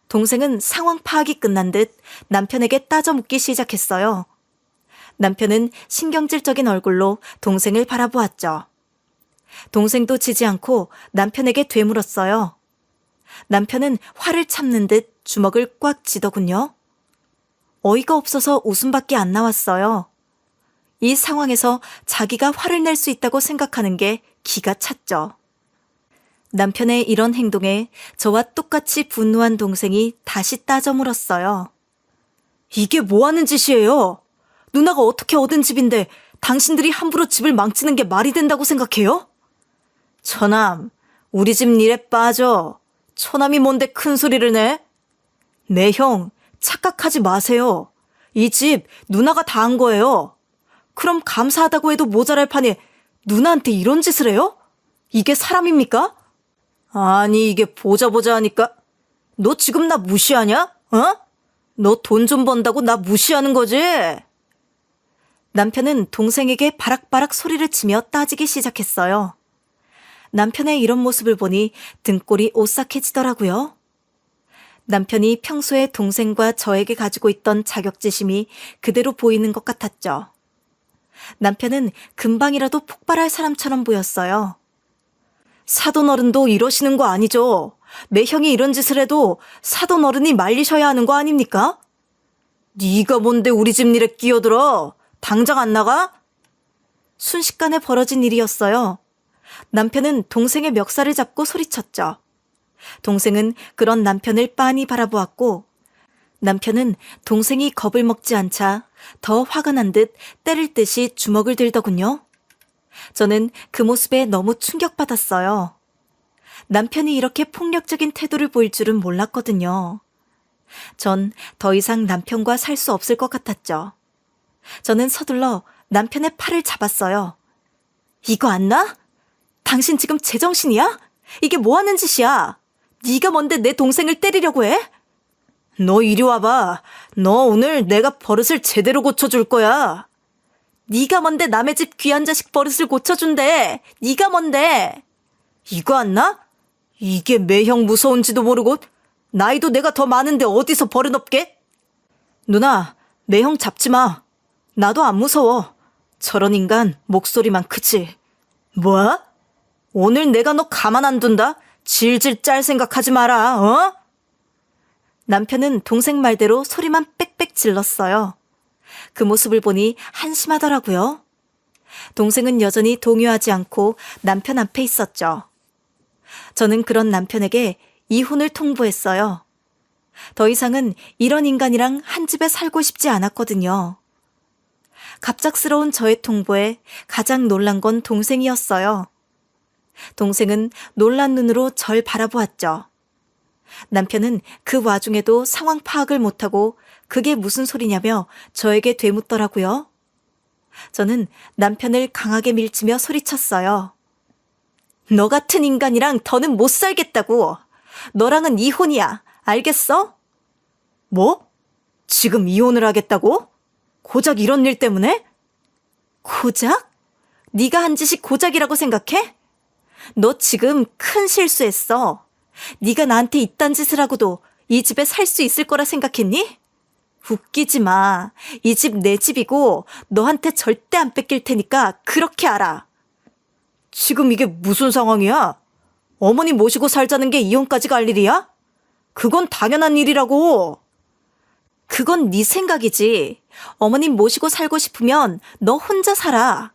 동생은 상황 파악이 끝난 듯 남편에게 따져 묻기 시작했어요. 남편은 신경질적인 얼굴로 동생을 바라보았죠. 동생도 지지 않고 남편에게 되물었어요. 남편은 화를 참는 듯 주먹을 꽉 쥐더군요. 어이가 없어서 웃음밖에 안 나왔어요. 이 상황에서 자기가 화를 낼 수 있다고 생각하는 게 기가 찼죠. 남편의 이런 행동에 저와 똑같이 분노한 동생이 다시 따져 물었어요. 이게 뭐 하는 짓이에요? 누나가 어떻게 얻은 집인데 당신들이 함부로 집을 망치는 게 말이 된다고 생각해요? 처남, 우리 집 일에 빠져. 처남이 뭔데 큰 소리를 내? 네 형, 착각하지 마세요. 이 집 누나가 다 한 거예요. 그럼 감사하다고 해도 모자랄 판에 누나한테 이런 짓을 해요? 이게 사람입니까? 아니 이게 보자 하니까 너 지금 나 무시하냐? 어? 너 돈 좀 번다고 나 무시하는 거지? 남편은 동생에게 바락바락 소리를 치며 따지기 시작했어요. 남편의 이런 모습을 보니 등골이 오싹해지더라고요. 남편이 평소에 동생과 저에게 가지고 있던 자격지심이 그대로 보이는 것 같았죠. 남편은 금방이라도 폭발할 사람처럼 보였어요. 사돈 어른도 이러시는 거 아니죠? 매형이 이런 짓을 해도 사돈 어른이 말리셔야 하는 거 아닙니까? 네가 뭔데 우리 집 일에 끼어들어? 당장 안 나가? 순식간에 벌어진 일이었어요. 남편은 동생의 멱살을 잡고 소리쳤죠. 동생은 그런 남편을 빤히 바라보았고 남편은 동생이 겁을 먹지 않자 더 화가 난 듯 때릴 듯이 주먹을 들더군요. 저는 그 모습에 너무 충격받았어요. 남편이 이렇게 폭력적인 태도를 보일 줄은 몰랐거든요. 전 더 이상 남편과 살 수 없을 것 같았죠. 저는 서둘러 남편의 팔을 잡았어요. 이거 안 나? 당신 지금 제정신이야? 이게 뭐 하는 짓이야? 네가 뭔데 내 동생을 때리려고 해? 너 이리 와봐. 너 오늘 내가 버릇을 제대로 고쳐줄 거야. 네가 뭔데 남의 집 귀한 자식 버릇을 고쳐준대. 네가 뭔데? 이거 안 나? 이게 매형 무서운지도 모르고 나이도 내가 더 많은데 어디서 버릇없게? 누나, 매형 잡지 마. 나도 안 무서워. 저런 인간 목소리만 크지. 뭐? 오늘 내가 너 가만 안 둔다? 질질 짤 생각하지 마라, 어? 남편은 동생 말대로 소리만 빽빽 질렀어요. 그 모습을 보니 한심하더라고요. 동생은 여전히 동요하지 않고 남편 앞에 있었죠. 저는 그런 남편에게 이혼을 통보했어요. 더 이상은 이런 인간이랑 한 집에 살고 싶지 않았거든요. 갑작스러운 저의 통보에 가장 놀란 건 동생이었어요. 동생은 놀란 눈으로 절 바라보았죠. 남편은 그 와중에도 상황 파악을 못하고 그게 무슨 소리냐며 저에게 되묻더라고요. 저는 남편을 강하게 밀치며 소리쳤어요. 너 같은 인간이랑 더는 못 살겠다고. 너랑은 이혼이야. 알겠어? 뭐? 지금 이혼을 하겠다고? 고작 이런 일 때문에? 고작? 네가 한 짓이 고작이라고 생각해? 너 지금 큰 실수했어. 네가 나한테 이딴 짓을 하고도 이 집에 살 수 있을 거라 생각했니? 웃기지 마. 이 집 내 집이고 너한테 절대 안 뺏길 테니까 그렇게 알아. 지금 이게 무슨 상황이야? 어머니 모시고 살자는 게 이혼까지 갈 일이야? 그건 당연한 일이라고. 그건 네 생각이지. 어머님 모시고 살고 싶으면 너 혼자 살아.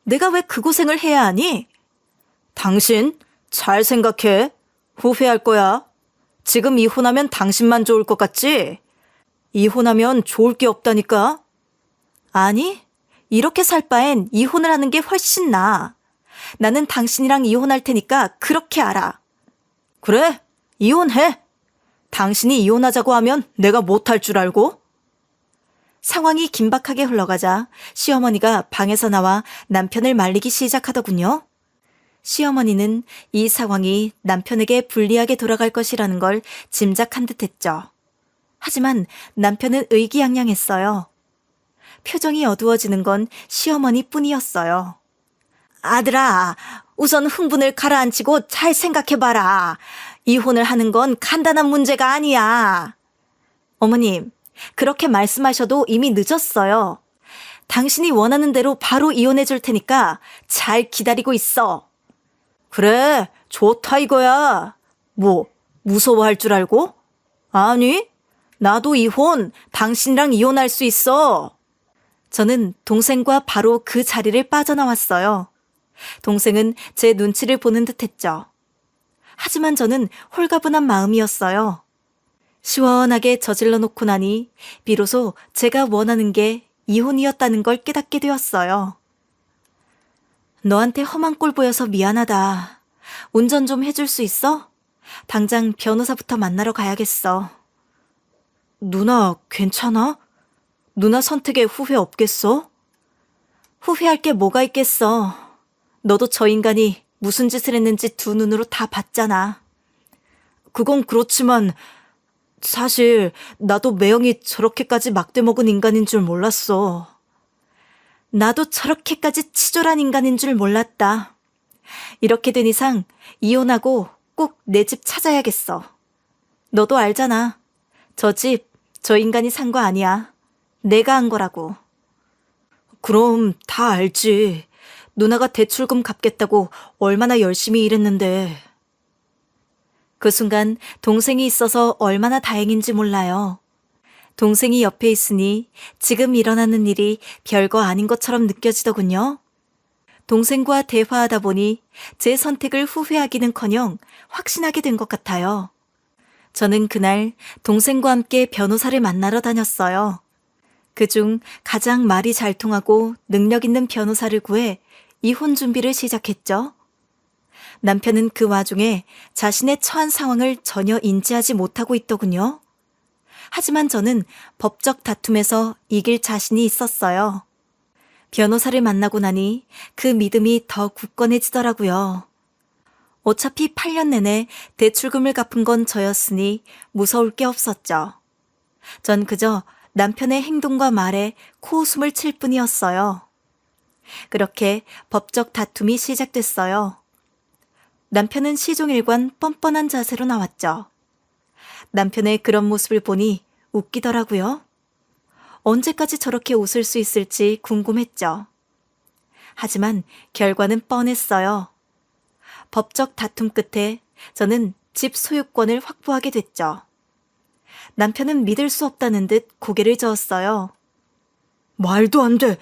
내가 왜 그 고생을 해야 하니? 당신 잘 생각해. 후회할 거야. 지금 이혼하면 당신만 좋을 것 같지? 이혼하면 좋을 게 없다니까? 아니, 이렇게 살 바엔 이혼을 하는 게 훨씬 나아. 나는 당신이랑 이혼할 테니까 그렇게 알아. 그래, 이혼해. 당신이 이혼하자고 하면 내가 못할 줄 알고? 상황이 긴박하게 흘러가자 시어머니가 방에서 나와 남편을 말리기 시작하더군요. 시어머니는 이 상황이 남편에게 불리하게 돌아갈 것이라는 걸 짐작한 듯 했죠. 하지만 남편은 의기양양했어요. 표정이 어두워지는 건 시어머니 뿐이었어요. 아들아, 우선 흥분을 가라앉히고 잘 생각해봐라. 이혼을 하는 건 간단한 문제가 아니야. 어머님, 그렇게 말씀하셔도 이미 늦었어요. 당신이 원하는 대로 바로 이혼해 줄 테니까 잘 기다리고 있어. 그래, 좋다 이거야. 뭐, 무서워할 줄 알고? 아니, 나도 이혼, 당신이랑 이혼할 수 있어. 저는 동생과 바로 그 자리를 빠져나왔어요. 동생은 제 눈치를 보는 듯 했죠. 하지만 저는 홀가분한 마음이었어요. 시원하게 저질러 놓고 나니 비로소 제가 원하는 게 이혼이었다는 걸 깨닫게 되었어요. 너한테 험한 꼴 보여서 미안하다. 운전 좀 해줄 수 있어? 당장 변호사부터 만나러 가야겠어. 누나, 괜찮아? 누나 선택에 후회 없겠어? 후회할 게 뭐가 있겠어. 너도 저 인간이 무슨 짓을 했는지 두 눈으로 다 봤잖아. 그건 그렇지만 사실 나도 매형이 저렇게까지 막대 먹은 인간인 줄 몰랐어. 나도 저렇게까지 치졸한 인간인 줄 몰랐다. 이렇게 된 이상 이혼하고 꼭 내 집 찾아야겠어. 너도 알잖아. 저 집, 저 인간이 산 거 아니야. 내가 한 거라고. 그럼 다 알지. 누나가 대출금 갚겠다고 얼마나 열심히 일했는데. 그 순간 동생이 있어서 얼마나 다행인지 몰라요. 동생이 옆에 있으니 지금 일어나는 일이 별거 아닌 것처럼 느껴지더군요. 동생과 대화하다 보니 제 선택을 후회하기는커녕 확신하게 된 것 같아요. 저는 그날 동생과 함께 변호사를 만나러 다녔어요. 그중 가장 말이 잘 통하고 능력 있는 변호사를 구해 이혼 준비를 시작했죠. 남편은 그 와중에 자신의 처한 상황을 전혀 인지하지 못하고 있더군요. 하지만 저는 법적 다툼에서 이길 자신이 있었어요. 변호사를 만나고 나니 그 믿음이 더 굳건해지더라고요. 어차피 8년 내내 대출금을 갚은 건 저였으니 무서울 게 없었죠. 전 그저 남편의 행동과 말에 코웃음을 칠 뿐이었어요. 그렇게 법적 다툼이 시작됐어요. 남편은 시종일관 뻔뻔한 자세로 나왔죠. 남편의 그런 모습을 보니 웃기더라고요. 언제까지 저렇게 웃을 수 있을지 궁금했죠. 하지만 결과는 뻔했어요. 법적 다툼 끝에 저는 집 소유권을 확보하게 됐죠. 남편은 믿을 수 없다는 듯 고개를 저었어요. 말도 안 돼.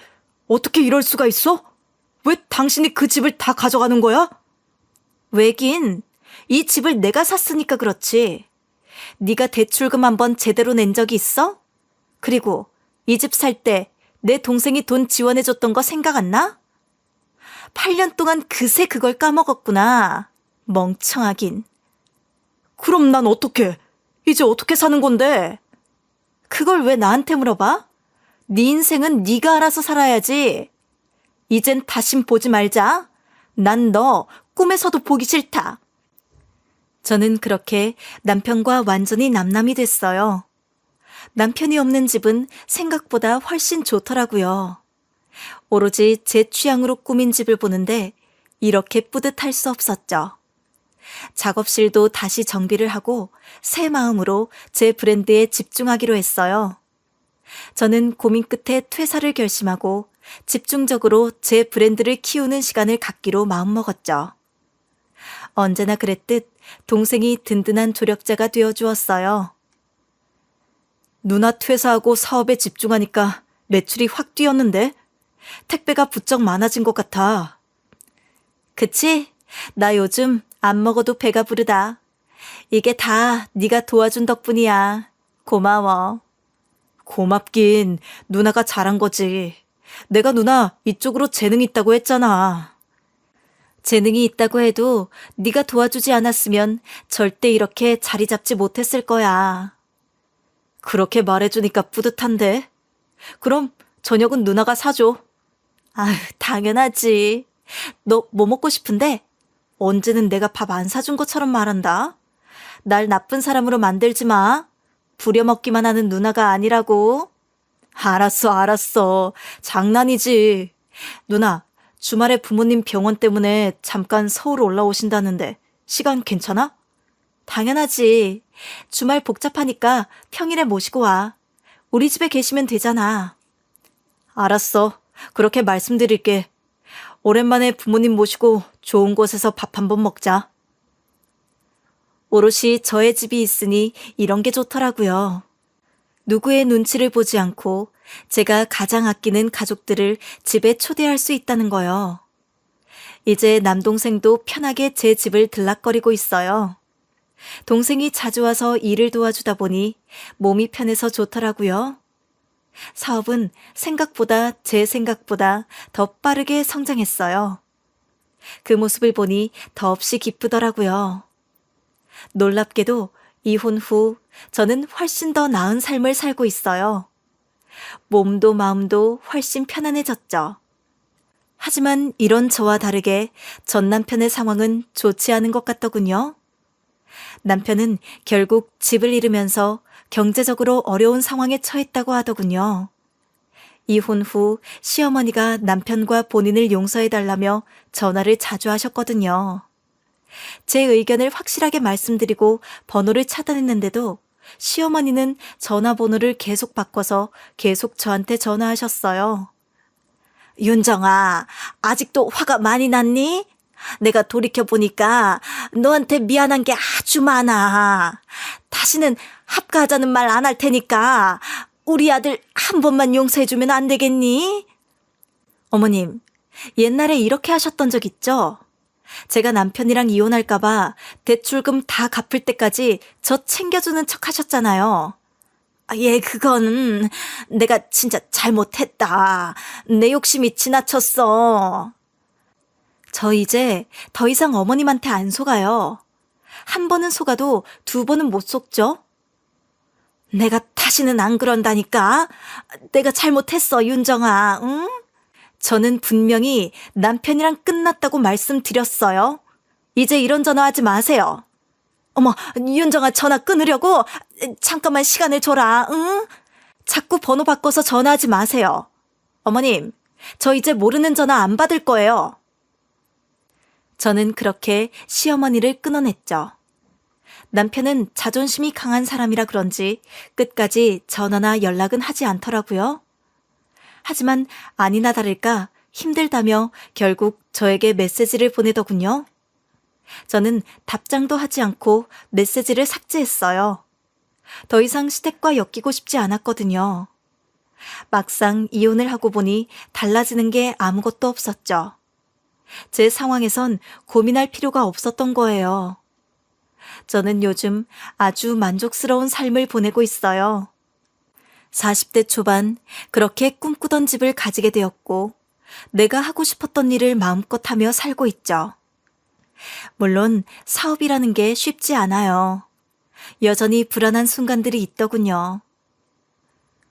어떻게 이럴 수가 있어? 왜 당신이 그 집을 다 가져가는 거야? 왜긴, 이 집을 내가 샀으니까 그렇지. 네가 대출금 한번 제대로 낸 적이 있어? 그리고 이 집 살 때 내 동생이 돈 지원해줬던 거 생각 안 나? 8년 동안 그새 그걸 까먹었구나. 멍청하긴. 그럼 난 어떡해? 이제 어떻게 사는 건데? 그걸 왜 나한테 물어봐? 네 인생은 네가 알아서 살아야지. 이젠 다신 보지 말자. 난 너 꿈에서도 보기 싫다. 저는 그렇게 남편과 완전히 남남이 됐어요. 남편이 없는 집은 생각보다 훨씬 좋더라고요. 오로지 제 취향으로 꾸민 집을 보는데 이렇게 뿌듯할 수 없었죠. 작업실도 다시 정비를 하고 새 마음으로 제 브랜드에 집중하기로 했어요. 저는 고민 끝에 퇴사를 결심하고 집중적으로 제 브랜드를 키우는 시간을 갖기로 마음먹었죠. 언제나 그랬듯 동생이 든든한 조력자가 되어주었어요. 누나 퇴사하고 사업에 집중하니까 매출이 확 뛰었는데? 택배가 부쩍 많아진 것 같아. 그치? 나 요즘 안 먹어도 배가 부르다. 이게 다 네가 도와준 덕분이야. 고마워. 고맙긴 누나가 잘한 거지. 내가 누나 이쪽으로 재능 있다고 했잖아. 재능이 있다고 해도 네가 도와주지 않았으면 절대 이렇게 자리 잡지 못했을 거야. 그렇게 말해주니까 뿌듯한데. 그럼 저녁은 누나가 사줘. 아휴, 당연하지. 너 뭐 먹고 싶은데? 언제는 내가 밥 안 사준 것처럼 말한다. 날 나쁜 사람으로 만들지 마. 부려먹기만 하는 누나가 아니라고. 알았어, 알았어. 장난이지. 누나, 주말에 부모님 병원 때문에 잠깐 서울 올라오신다는데 시간 괜찮아? 당연하지. 주말 복잡하니까 평일에 모시고 와. 우리 집에 계시면 되잖아. 알았어. 그렇게 말씀드릴게. 오랜만에 부모님 모시고 좋은 곳에서 밥 한번 먹자. 오롯이 저의 집이 있으니 이런 게 좋더라고요. 누구의 눈치를 보지 않고 제가 가장 아끼는 가족들을 집에 초대할 수 있다는 거요. 이제 남동생도 편하게 제 집을 들락거리고 있어요. 동생이 자주 와서 일을 도와주다 보니 몸이 편해서 좋더라고요. 사업은 제 생각보다 더 빠르게 성장했어요. 그 모습을 보니 더없이 기쁘더라고요. 놀랍게도 이혼 후 저는 훨씬 더 나은 삶을 살고 있어요. 몸도 마음도 훨씬 편안해졌죠. 하지만 이런 저와 다르게 전 남편의 상황은 좋지 않은 것 같더군요. 남편은 결국 집을 잃으면서 경제적으로 어려운 상황에 처했다고 하더군요. 이혼 후 시어머니가 남편과 본인을 용서해달라며 전화를 자주 하셨거든요. 제 의견을 확실하게 말씀드리고 번호를 차단했는데도 시어머니는 전화번호를 계속 바꿔서 계속 저한테 전화하셨어요. 윤정아, 아직도 화가 많이 났니? 내가 돌이켜보니까 너한테 미안한 게 아주 많아. 다시는 합가하자는 말 안 할 테니까 우리 아들 한 번만 용서해주면 안 되겠니? 어머님, 옛날에 이렇게 하셨던 적 있죠? 제가 남편이랑 이혼할까봐 대출금 다 갚을 때까지 저 챙겨주는 척 하셨잖아요. 예, 그건 내가 진짜 잘못했다. 내 욕심이 지나쳤어. 저 이제 더 이상 어머님한테 안 속아요. 한 번은 속아도 두 번은 못 속죠? 내가 다시는 안 그런다니까. 내가 잘못했어, 윤정아. 응? 저는 분명히 남편이랑 끝났다고 말씀드렸어요. 이제 이런 전화하지 마세요. 어머, 윤정아 전화 끊으려고? 잠깐만 시간을 줘라. 응? 자꾸 번호 바꿔서 전화하지 마세요. 어머님, 저 이제 모르는 전화 안 받을 거예요. 저는 그렇게 시어머니를 끊어냈죠. 남편은 자존심이 강한 사람이라 그런지 끝까지 전화나 연락은 하지 않더라고요. 하지만 아니나 다를까 힘들다며 결국 저에게 메시지를 보내더군요. 저는 답장도 하지 않고 메시지를 삭제했어요. 더 이상 시댁과 엮이고 싶지 않았거든요. 막상 이혼을 하고 보니 달라지는 게 아무것도 없었죠. 제 상황에선 고민할 필요가 없었던 거예요. 저는 요즘 아주 만족스러운 삶을 보내고 있어요. 40대 초반 그렇게 꿈꾸던 집을 가지게 되었고 내가 하고 싶었던 일을 마음껏 하며 살고 있죠. 물론 사업이라는 게 쉽지 않아요. 여전히 불안한 순간들이 있더군요.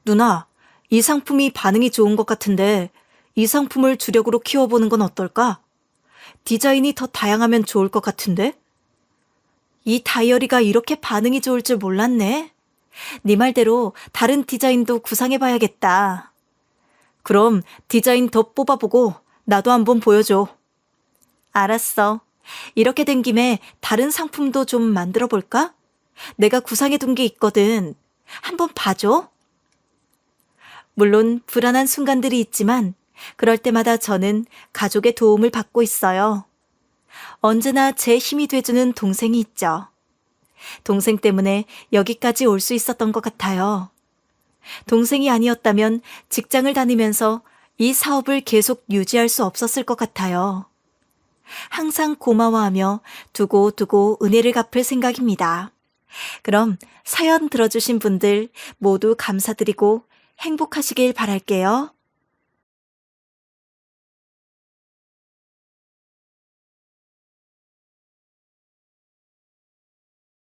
누나, 이 상품이 반응이 좋은 것 같은데 이 상품을 주력으로 키워보는 건 어떨까? 디자인이 더 다양하면 좋을 것 같은데? 이 다이어리가 이렇게 반응이 좋을 줄 몰랐네. 네 말대로 다른 디자인도 구상해봐야겠다. 그럼 디자인 더 뽑아보고 나도 한번 보여줘. 알았어. 이렇게 된 김에 다른 상품도 좀 만들어볼까? 내가 구상해둔 게 있거든. 한번 봐줘. 물론 불안한 순간들이 있지만 그럴 때마다 저는 가족의 도움을 받고 있어요. 언제나 제 힘이 돼주는 동생이 있죠. 동생 때문에 여기까지 올 수 있었던 것 같아요. 동생이 아니었다면 직장을 다니면서 이 사업을 계속 유지할 수 없었을 것 같아요. 항상 고마워하며 두고두고 은혜를 갚을 생각입니다. 그럼 사연 들어주신 분들 모두 감사드리고 행복하시길 바랄게요.